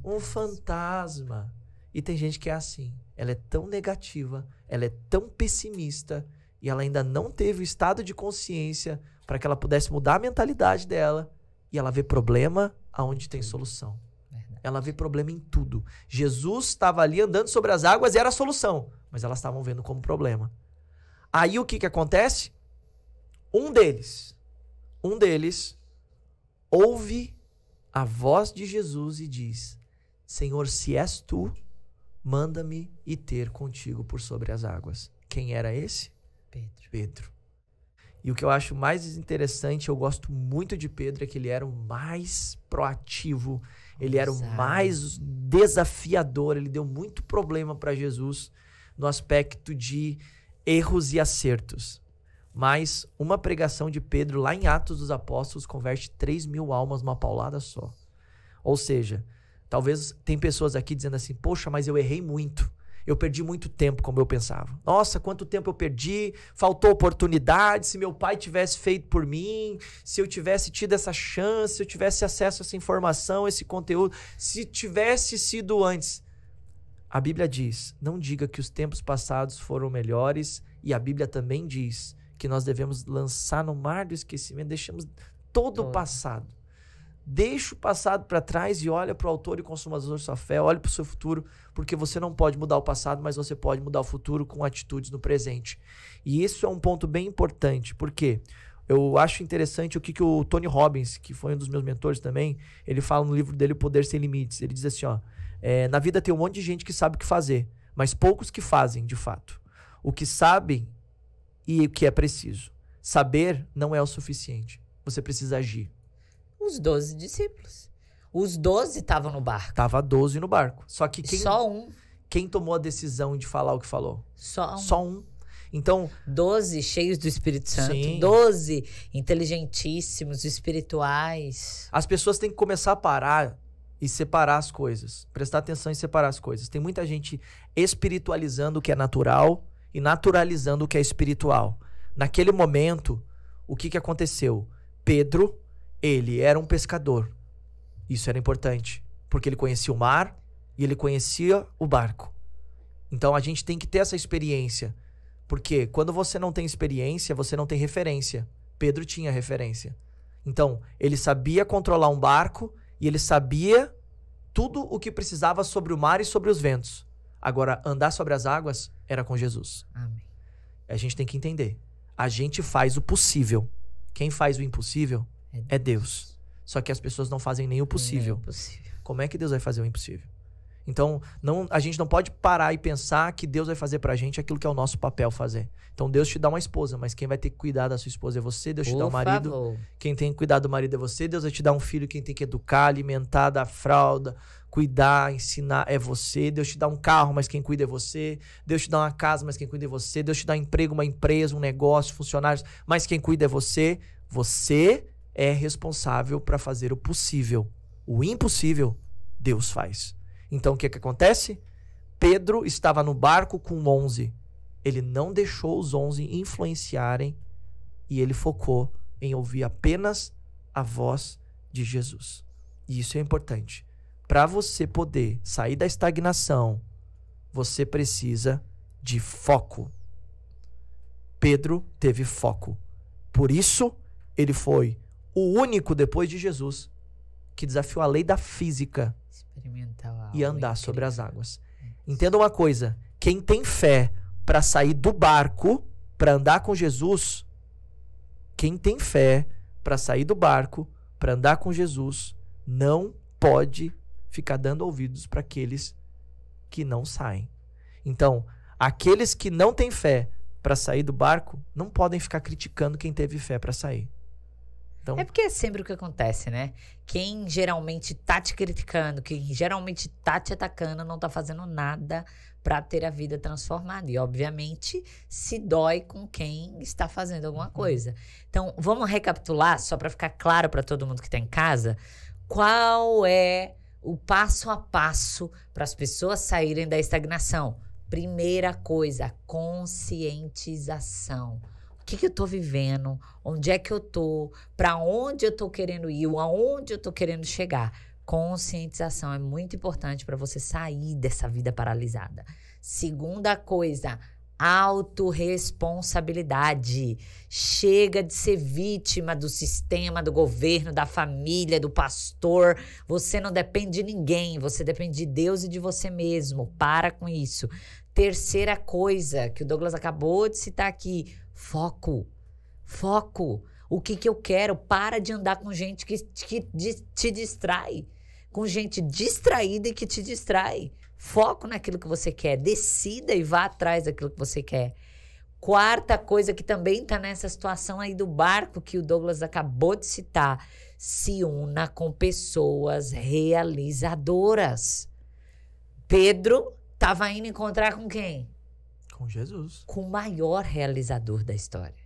Um fantasma. E tem gente que é assim. Ela é tão negativa, ela é tão pessimista, e ela ainda não teve o estado de consciência para que ela pudesse mudar a mentalidade dela, e ela vê problema aonde tem solução. Verdade. Ela vê problema em tudo. Jesus estava ali andando sobre as águas e era a solução, mas elas estavam vendo como problema. Aí o que acontece? Um deles ouve a voz de Jesus e diz: Senhor, se és tu, manda-me ir ter contigo por sobre as águas. Quem era esse? Pedro. E o que eu acho mais interessante, eu gosto muito de Pedro, é que ele era o mais proativo, ele era o mais desafiador, ele deu muito problema para Jesus no aspecto de erros e acertos. Mas uma pregação de Pedro lá em Atos dos Apóstolos converte 3.000 almas numa paulada só. Ou seja, talvez tem pessoas aqui dizendo assim: poxa, mas eu errei muito. Eu perdi muito tempo como eu pensava. Nossa, quanto tempo eu perdi, faltou oportunidade, se meu pai tivesse feito por mim, se eu tivesse tido essa chance, se eu tivesse acesso a essa informação, esse conteúdo, se tivesse sido antes. A Bíblia diz: não diga que os tempos passados foram melhores, e a Bíblia também diz que nós devemos lançar no mar do esquecimento, deixamos todo o passado. Deixa o passado para trás e olha para o autor e consumador da sua fé, olha para o seu futuro, porque você não pode mudar o passado, mas você pode mudar o futuro com atitudes no presente. E isso é um ponto bem importante, porque eu acho interessante o que o Tony Robbins, que foi um dos meus mentores também, ele fala no livro dele, O Poder Sem Limites. Ele diz assim, na vida tem um monte de gente que sabe o que fazer, mas poucos que fazem, de fato. O que sabem e o que é preciso. Saber não é o suficiente. Você precisa agir. Os 12 discípulos. Os 12 estavam no barco. Tava 12 no barco. Só que só um. Quem tomou a decisão de falar o que falou? Só um. Então, 12 cheios do Espírito Santo. Sim. 12 inteligentíssimos, espirituais. As pessoas têm que começar a parar e separar as coisas. Prestar atenção em separar as coisas. Tem muita gente espiritualizando o que é natural e naturalizando o que é espiritual. Naquele momento, o que aconteceu? Pedro, ele era um pescador. Isso era importante, porque ele conhecia o mar e ele conhecia o barco. Então a gente tem que ter essa experiência Porque quando você não tem experiência, você não tem referência. Pedro tinha referência. Então, ele sabia controlar um barco e ele sabia tudo o que precisava sobre o mar e sobre os ventos. Agora, andar sobre as águas era com Jesus. Amém. A gente tem que entender. A gente faz o possível. Quem faz o impossível é Deus. Só que as pessoas não fazem nem o possível. Como é que Deus vai fazer o impossível? Então, a gente não pode parar e pensar que Deus vai fazer pra gente aquilo que é o nosso papel fazer. Então, Deus te dá uma esposa, mas quem vai ter que cuidar da sua esposa é você. Deus te dá um marido. Favor. Quem tem que cuidar do marido é você. Deus vai te dar um filho. Quem tem que educar, alimentar, dar fralda, cuidar, ensinar é você. Deus te dá um carro, mas quem cuida é você. Deus te dá uma casa, mas quem cuida é você. Deus te dá um emprego, uma empresa, um negócio, funcionários, mas quem cuida é você. Você é responsável para fazer o possível. O impossível, Deus faz. Então, o que acontece? Pedro estava no barco com 11. Ele não deixou os 11 influenciarem e ele focou em ouvir apenas a voz de Jesus. E isso é importante. Para você poder sair da estagnação, você precisa de foco. Pedro teve foco. Por isso, ele foi o único depois de Jesus que desafiou a lei da física e andar sobre as águas. Entenda uma coisa, quem tem fé para sair do barco, para andar com Jesus, quem tem fé para sair do barco, para andar com Jesus, não pode ficar dando ouvidos para aqueles que não saem. Então, aqueles que não têm fé para sair do barco, não podem ficar criticando quem teve fé para sair. Então, é porque é sempre o que acontece, né? Quem geralmente tá te criticando, quem geralmente tá te atacando, não tá fazendo nada para ter a vida transformada. E, obviamente, se dói com quem está fazendo alguma coisa. Então, vamos recapitular, só para ficar claro para todo mundo que tá em casa, qual é o passo a passo para as pessoas saírem da estagnação. Primeira coisa, conscientização. O que eu tô vivendo? Onde é que eu tô? Para onde eu tô querendo ir? Aonde eu tô querendo chegar? Conscientização é muito importante para você sair dessa vida paralisada. Segunda coisa, autorresponsabilidade. Chega de ser vítima do sistema, do governo, da família, do pastor. Você não depende de ninguém, você depende de Deus e de você mesmo. Para com isso. Terceira coisa que o Douglas acabou de citar aqui, foco. Foco. O que eu quero? Para de andar com gente que te distrai. Com gente distraída e que te distrai. Foco naquilo que você quer. Decida e vá atrás daquilo que você quer. Quarta coisa que também está nessa situação aí do barco que o Douglas acabou de citar. Se una com pessoas realizadoras. Pedro estava indo encontrar com quem? Com Jesus. Com o maior realizador da história.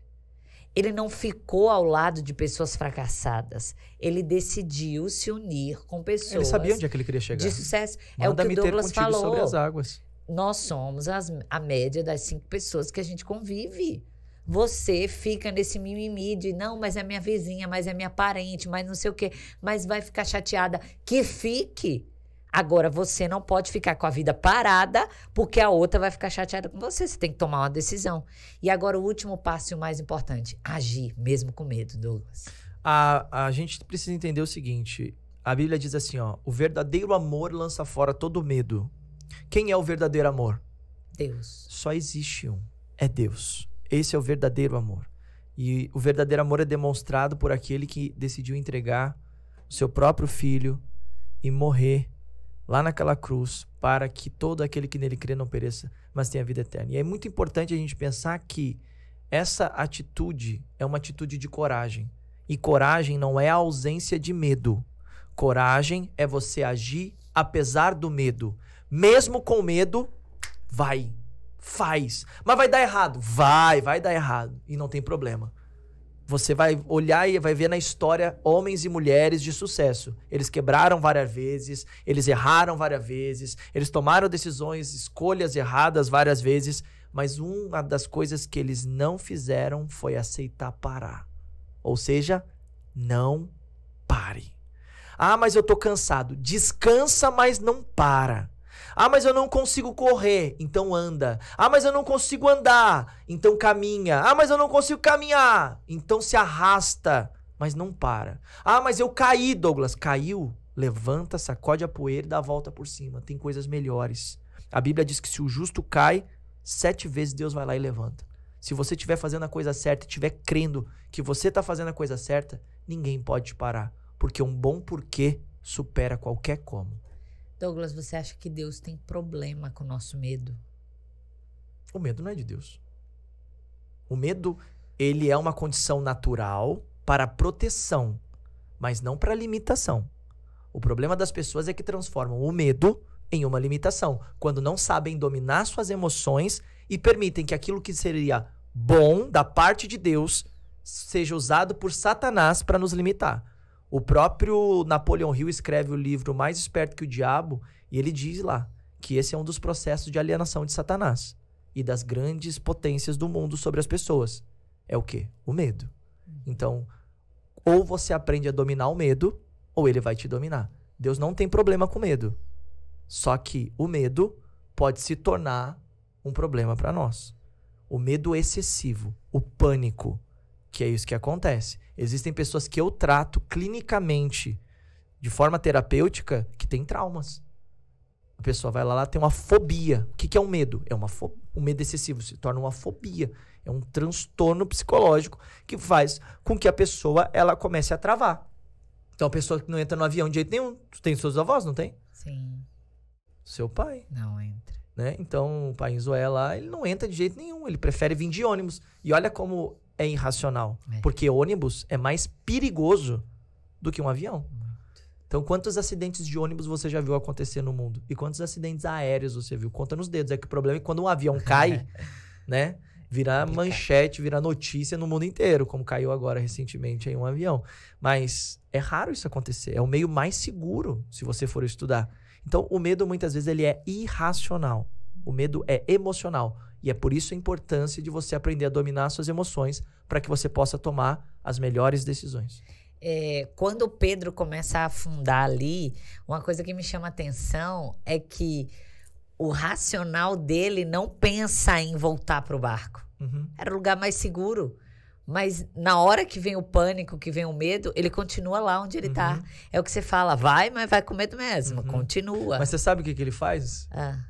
Ele não ficou ao lado de pessoas fracassadas. Ele decidiu se unir com pessoas. Ele sabia onde é que ele queria chegar. De sucesso. É o que o Douglas falou. Sobre as águas. Nós somos a média das 5 pessoas que a gente convive. Você fica nesse mimimi de não, mas é minha vizinha, mas é minha parente, mas não sei o quê, mas vai ficar chateada. Que fique. Agora, você não pode ficar com a vida parada porque a outra vai ficar chateada com você. Você tem que tomar uma decisão. E agora, o último passo e o mais importante. Agir, mesmo com medo, Douglas. A gente precisa entender o seguinte. A Bíblia diz assim, ó. O verdadeiro amor lança fora todo medo. Quem é o verdadeiro amor? Deus. Só existe um. É Deus. Esse é o verdadeiro amor. E o verdadeiro amor é demonstrado por aquele que decidiu entregar o seu próprio filho e morrer lá naquela cruz, para que todo aquele que nele crê não pereça, mas tenha vida eterna. E é muito importante a gente pensar que essa atitude é uma atitude de coragem. E coragem não é a ausência de medo. Coragem é você agir apesar do medo. Mesmo com medo, vai, faz. Mas vai dar errado? Vai dar errado. E não tem problema. Você vai olhar e vai ver na história homens e mulheres de sucesso. Eles quebraram várias vezes, eles erraram várias vezes, eles tomaram decisões, escolhas erradas várias vezes, mas uma das coisas que eles não fizeram foi aceitar parar. Ou seja, não pare. Ah, mas eu tô cansado. Descansa, mas não para. Ah, mas eu não consigo correr, então anda. Ah, mas eu não consigo andar, então caminha. Ah, mas eu não consigo caminhar, então se arrasta, mas não para. Ah, mas eu caí, Douglas. Caiu? Levanta, sacode a poeira e dá a volta por cima. Tem coisas melhores. A Bíblia diz que se o justo cai, 7 vezes Deus vai lá e levanta. Se você estiver fazendo a coisa certa e estiver crendo que você está fazendo a coisa certa, ninguém pode te parar. Porque um bom porquê supera qualquer como. Douglas, você acha que Deus tem problema com o nosso medo? O medo não é de Deus. O medo, ele é uma condição natural para proteção, mas não para limitação. O problema das pessoas é que transformam o medo em uma limitação, quando não sabem dominar suas emoções e permitem que aquilo que seria bom da parte de Deus seja usado por Satanás para nos limitar. O próprio Napoleon Hill escreve o livro Mais Esperto que o Diabo e ele diz lá que esse é um dos processos de alienação de Satanás e das grandes potências do mundo sobre as pessoas. É o quê? O medo. Então, ou você aprende a dominar o medo, ou ele vai te dominar. Deus não tem problema com medo. Só que o medo pode se tornar um problema para nós. O medo excessivo, o pânico, que é isso que acontece. Existem pessoas que eu trato clinicamente, de forma terapêutica, que tem traumas. A pessoa vai lá, tem uma fobia. O que é um medo? Um medo excessivo se torna uma fobia. É um transtorno psicológico que faz com que a pessoa ela comece a travar. Então a pessoa que não entra no avião de jeito nenhum. Tu tem seus avós, não tem? Sim. Seu pai. Não entra. Né? Então o pai em Zoé lá, ele não entra de jeito nenhum. Ele prefere vir de ônibus. E olha como é irracional. Porque ônibus é mais perigoso do que um avião. Então, quantos acidentes de ônibus você já viu acontecer no mundo? E quantos acidentes aéreos você viu? Conta nos dedos. É que o problema é que quando um avião cai, né? Vira manchete, vira notícia no mundo inteiro, como caiu agora recentemente em um avião. Mas é raro isso acontecer. É o meio mais seguro, se você for estudar. Então, o medo, muitas vezes, ele é irracional. O medo é emocional. E é por isso a importância de você aprender a dominar suas emoções para que você possa tomar as melhores decisões. Quando o Pedro começa a afundar ali, uma coisa que me chama a atenção é que o racional dele não pensa em voltar para o barco. Era o lugar mais seguro. Mas na hora que vem o pânico, que vem o medo, ele continua lá onde ele está. É o que você fala, vai, mas vai com medo mesmo. Continua. Mas você sabe o que ele faz? Ah.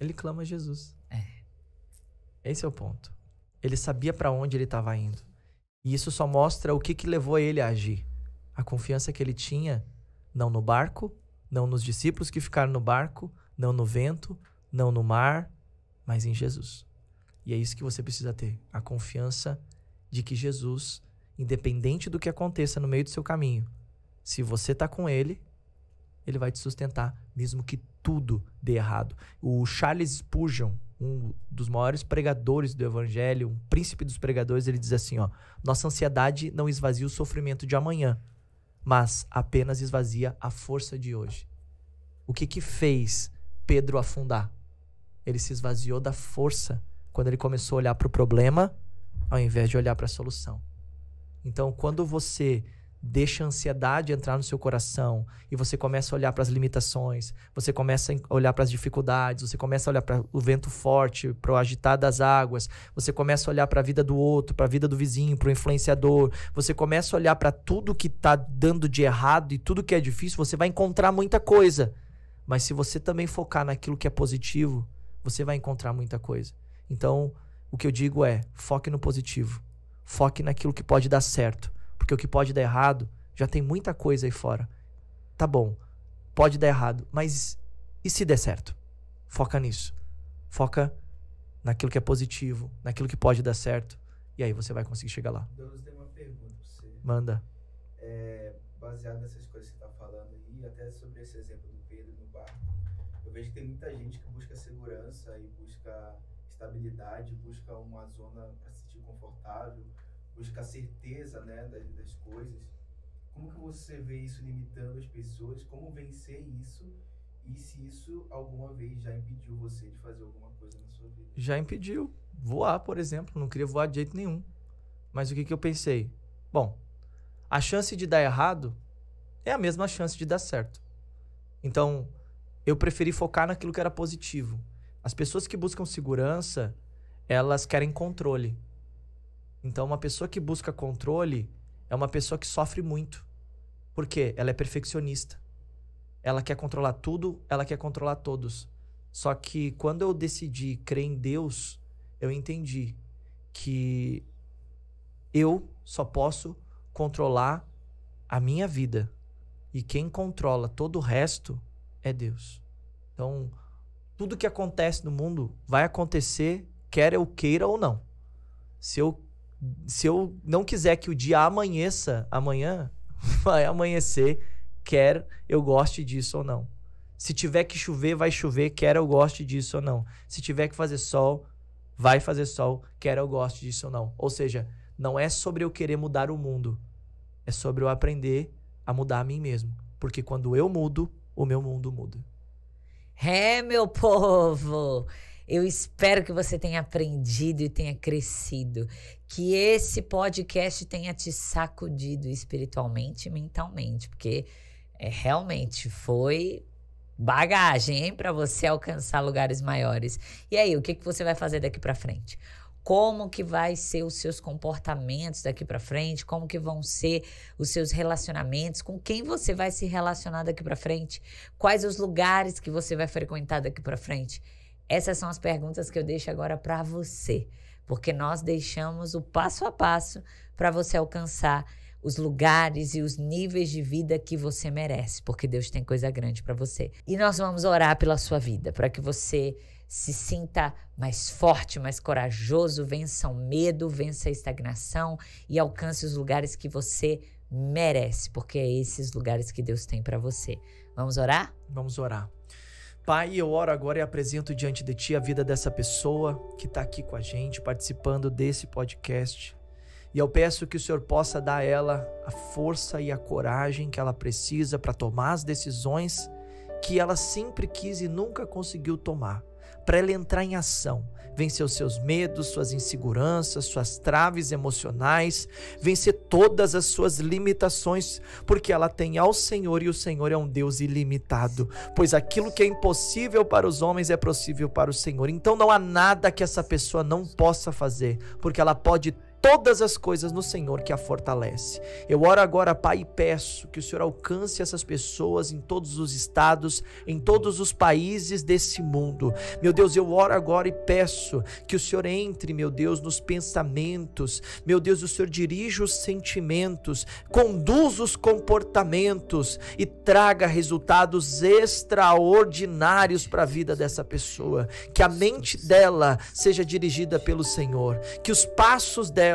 Ele clama a Jesus. Esse é o ponto. Ele sabia para onde ele estava indo. E isso só mostra o que levou ele a agir. A confiança que ele tinha, não no barco, não nos discípulos que ficaram no barco, não no vento, não no mar, mas em Jesus. E é isso que você precisa ter. A confiança de que Jesus, independente do que aconteça no meio do seu caminho, se você está com ele, ele vai te sustentar, mesmo que tudo dê errado. O Charles Spurgeon, um dos maiores pregadores do evangelho, um príncipe dos pregadores, ele diz assim, ó, nossa ansiedade não esvazia o sofrimento de amanhã, mas apenas esvazia a força de hoje. O que fez Pedro afundar? Ele se esvaziou da força quando ele começou a olhar para o problema, ao invés de olhar para a solução. Então, quando você deixa a ansiedade entrar no seu coração e você começa a olhar para as limitações, você começa a olhar para as dificuldades, você começa a olhar para o vento forte, para o agitar das águas, você começa a olhar para a vida do outro, para a vida do vizinho, para o influenciador, você começa a olhar para tudo que está dando de errado e tudo que é difícil, você vai encontrar muita coisa. Mas se você também focar naquilo que é positivo, você vai encontrar muita coisa. Então, o que eu digo é, foque no positivo, foque naquilo que pode dar certo. Porque o que pode dar errado, já tem muita coisa aí fora. Tá bom, pode dar errado, mas e se der certo? Foca nisso. Foca naquilo que é positivo, naquilo que pode dar certo. E aí você vai conseguir chegar lá. Deus, tem uma pergunta pra você. Manda. Baseado nessas coisas que você tá falando aí, até sobre esse exemplo do Pedro no barco, eu vejo que tem muita gente que busca segurança e busca estabilidade, busca uma zona para se sentir confortável, buscar certeza, né, das coisas. Como que você vê isso limitando as pessoas? Como vencer isso? E se isso alguma vez já impediu você de fazer alguma coisa na sua vida? Já impediu. Voar, por exemplo. Não queria voar de jeito nenhum. Mas o que eu pensei? Bom, a chance de dar errado é a mesma chance de dar certo. Então, eu preferi focar naquilo que era positivo. As pessoas que buscam segurança, elas querem controle. Então, uma pessoa que busca controle é uma pessoa que sofre muito. Por quê? Ela é perfeccionista. Ela quer controlar tudo, ela quer controlar todos. Só que quando eu decidi crer em Deus, eu entendi que eu só posso controlar a minha vida. E quem controla todo o resto é Deus. Então, tudo que acontece no mundo vai acontecer, quer eu queira ou não. Se eu não quiser que o dia amanheça, amanhã vai amanhecer, quer eu goste disso ou não. Se tiver que chover, vai chover, quer eu goste disso ou não. Se tiver que fazer sol, vai fazer sol, quer eu goste disso ou não. Ou seja, não é sobre eu querer mudar o mundo, é sobre eu aprender a mudar a mim mesmo. Porque quando eu mudo, o meu mundo muda. Meu povo! Eu espero que você tenha aprendido e tenha crescido. Que esse podcast tenha te sacudido espiritualmente e mentalmente. Porque realmente foi bagagem, hein? Para você alcançar lugares maiores. E aí, o que você vai fazer daqui para frente? Como que vai ser os seus comportamentos daqui para frente? Como que vão ser os seus relacionamentos? Com quem você vai se relacionar daqui para frente? Quais os lugares que você vai frequentar daqui para frente? Essas são as perguntas que eu deixo agora para você, porque nós deixamos o passo a passo para você alcançar os lugares e os níveis de vida que você merece, porque Deus tem coisa grande para você. E nós vamos orar pela sua vida, para que você se sinta mais forte, mais corajoso, vença o medo, vença a estagnação e alcance os lugares que você merece, porque é esses lugares que Deus tem para você. Vamos orar? Vamos orar. Pai, eu oro agora e apresento diante de Ti a vida dessa pessoa que está aqui com a gente, participando desse podcast. E eu peço que o Senhor possa dar a ela a força e a coragem que ela precisa para tomar as decisões que ela sempre quis e nunca conseguiu tomar. Para ela entrar em ação, vencer os seus medos, suas inseguranças, suas traves emocionais, vencer todas as suas limitações, porque ela tem ao Senhor e o Senhor é um Deus ilimitado, pois aquilo que é impossível para os homens é possível para o Senhor. Então não há nada que essa pessoa não possa fazer, porque ela pode todas as coisas no Senhor que a fortalece. Eu oro agora, Pai, e peço que o Senhor alcance essas pessoas em todos os estados, em todos os países desse mundo. Meu Deus, eu oro agora e peço que o Senhor entre, meu Deus, nos pensamentos. Meu Deus, o Senhor dirija os sentimentos, conduza os comportamentos e traga resultados extraordinários para a vida dessa pessoa. Que a mente dela seja dirigida pelo Senhor, que os passos delas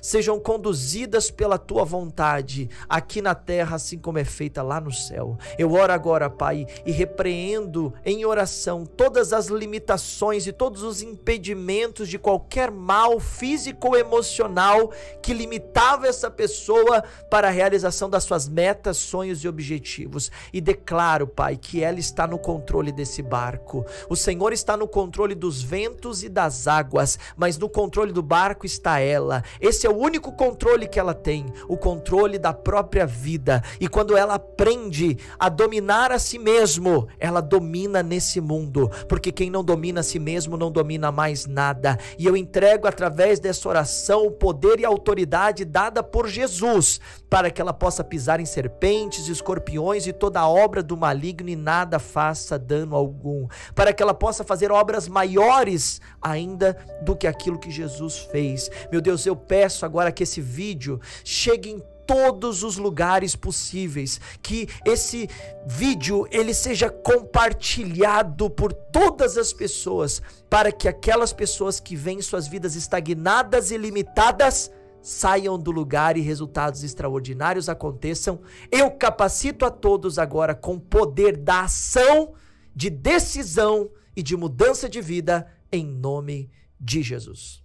sejam conduzidas pela tua vontade, aqui na terra, assim como é feita lá no céu. Eu oro agora, Pai, e repreendo em oração todas as limitações e todos os impedimentos de qualquer mal físico ou emocional que limitava essa pessoa para a realização das suas metas, sonhos e objetivos. E declaro, Pai, que ela está no controle desse barco. O Senhor está no controle dos ventos e das águas, mas no controle do barco está ela. Esse é o único controle que ela tem, o controle da própria vida. E quando ela aprende a dominar a si mesmo, ela domina nesse mundo, porque quem não domina a si mesmo não domina mais nada. E eu entrego através dessa oração o poder e a autoridade dada por Jesus, para que ela possa pisar em serpentes, escorpiões e toda obra do maligno e nada faça dano algum, para que ela possa fazer obras maiores ainda do que aquilo que Jesus fez. Meu Deus, eu peço agora que esse vídeo chegue em todos os lugares possíveis, que esse vídeo ele seja compartilhado por todas as pessoas, para que aquelas pessoas que veem suas vidas estagnadas e limitadas saiam do lugar e resultados extraordinários aconteçam. Eu capacito a todos agora com o poder da ação, de decisão e de mudança de vida, em nome de Jesus.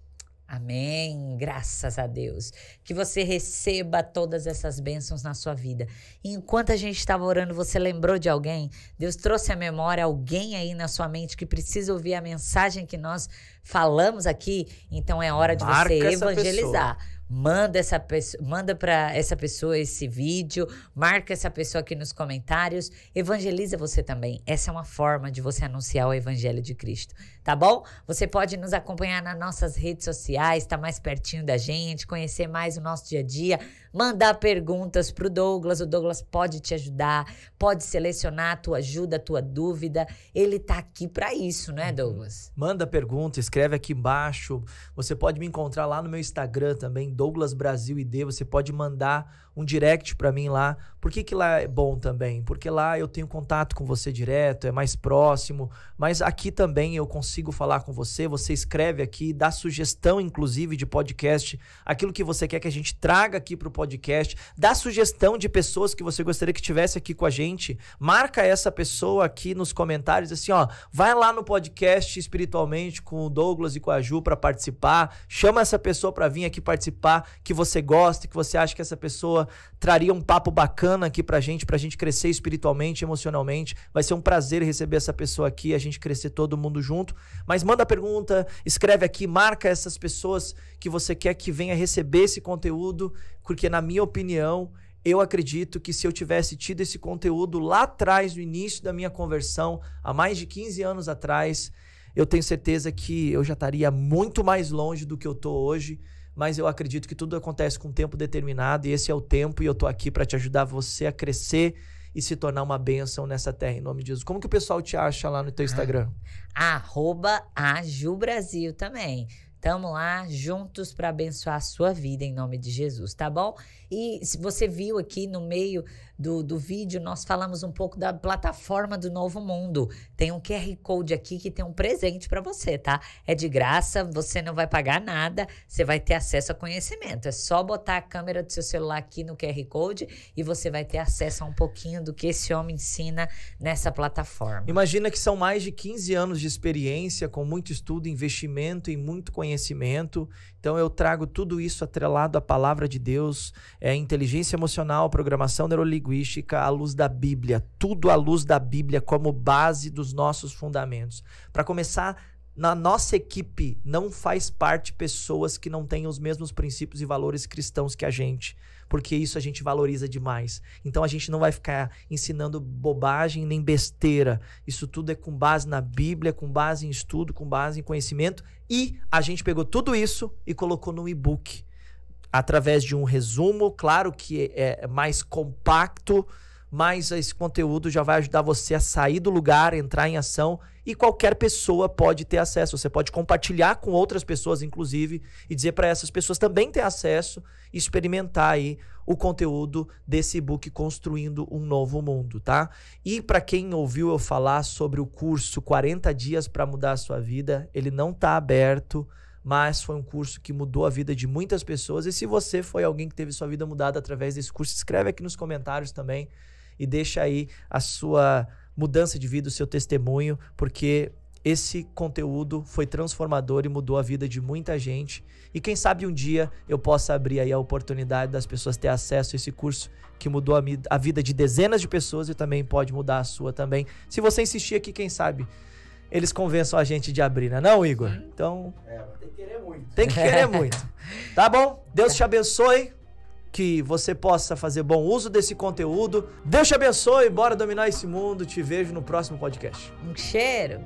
Amém, graças a Deus, que você receba todas essas bênçãos na sua vida. E enquanto a gente estava orando, você lembrou de alguém? Deus trouxe à memória alguém aí na sua mente que precisa ouvir a mensagem que nós falamos aqui? Então é hora de você evangelizar. manda para essa pessoa esse vídeo, marca essa pessoa aqui nos comentários, evangeliza você também. Essa é uma forma de você anunciar o evangelho de Cristo, tá bom? Você pode nos acompanhar nas nossas redes sociais, tá mais pertinho da gente, conhecer mais o nosso dia a dia, mandar perguntas pro Douglas, o Douglas pode te ajudar, pode selecionar a tua ajuda, a tua dúvida, ele tá aqui para isso, né, Douglas? Manda pergunta, escreve aqui embaixo, você pode me encontrar lá no meu Instagram também, Douglas Brasil ID, você pode mandar um direct pra mim lá. Por que lá é bom também? Porque lá eu tenho contato com você direto, é mais próximo, mas aqui também eu consigo falar com você, você escreve aqui, dá sugestão inclusive de podcast, aquilo que você quer que a gente traga aqui pro podcast, dá sugestão de pessoas que você gostaria que tivesse aqui com a gente, marca essa pessoa aqui nos comentários, assim, ó, vai lá no podcast Espiritualmente com o Douglas e com a Ju pra participar, chama essa pessoa pra vir aqui participar, que você gosta, que você acha que essa pessoa traria um papo bacana aqui pra gente crescer espiritualmente, emocionalmente. Vai ser um prazer receber essa pessoa aqui, a gente crescer todo mundo junto. Mas manda pergunta, escreve aqui, marca essas pessoas que você quer que venha receber esse conteúdo, porque na minha opinião, eu acredito que se eu tivesse tido esse conteúdo lá atrás, no início da minha conversão, há mais de 15 anos atrás, eu tenho certeza que eu já estaria muito mais longe do que eu tô hoje. Mas eu acredito que tudo acontece com um tempo determinado e esse é o tempo e eu tô aqui para te ajudar você a crescer e se tornar uma bênção nessa terra, em nome de Jesus. Como que o pessoal te acha lá no teu Instagram? @ajubrasil também. Tamo lá juntos para abençoar a sua vida em nome de Jesus, tá bom? E se você viu aqui no meio do vídeo, nós falamos um pouco da plataforma do Novo Mundo. Tem um QR Code aqui que tem um presente para você, tá? É de graça, você não vai pagar nada, você vai ter acesso a conhecimento. É só botar a câmera do seu celular aqui no QR Code e você vai ter acesso a um pouquinho do que esse homem ensina nessa plataforma. Imagina que são mais de 15 anos de experiência, com muito estudo, investimento e muito conhecimento. Então eu trago tudo isso atrelado à palavra de Deus, inteligência emocional, programação neurolinguística, à luz da Bíblia, tudo à luz da Bíblia como base dos nossos fundamentos. Para começar, na nossa equipe não faz parte pessoas que não têm os mesmos princípios e valores cristãos que a gente, porque isso a gente valoriza demais. Então a gente não vai ficar ensinando bobagem nem besteira. Isso tudo é com base na Bíblia, com base em estudo, com base em conhecimento. E a gente pegou tudo isso e colocou no e-book, através de um resumo, claro que é mais compacto, mas esse conteúdo já vai ajudar você a sair do lugar, entrar em ação, e qualquer pessoa pode ter acesso. Você pode compartilhar com outras pessoas, inclusive, e dizer para essas pessoas também ter acesso e experimentar aí o conteúdo desse e-book Construindo um Novo Mundo, tá? E para quem ouviu eu falar sobre o curso 40 dias para mudar a sua vida, ele não tá aberto, mas foi um curso que mudou a vida de muitas pessoas. E se você foi alguém que teve sua vida mudada através desse curso, escreve aqui nos comentários também e deixa aí a sua mudança de vida, o seu testemunho, porque esse conteúdo foi transformador e mudou a vida de muita gente. E quem sabe um dia eu possa abrir aí a oportunidade das pessoas ter acesso a esse curso que mudou a vida de dezenas de pessoas e também pode mudar a sua também. Se você insistir aqui, quem sabe eles convençam a gente de abrir, né? Não, Igor? Então... mas tem que querer muito. Tem que querer muito. Tá bom? Deus te abençoe. Que você possa fazer bom uso desse conteúdo. Deus te abençoe. Bora dominar esse mundo. Te vejo no próximo podcast. Um cheiro.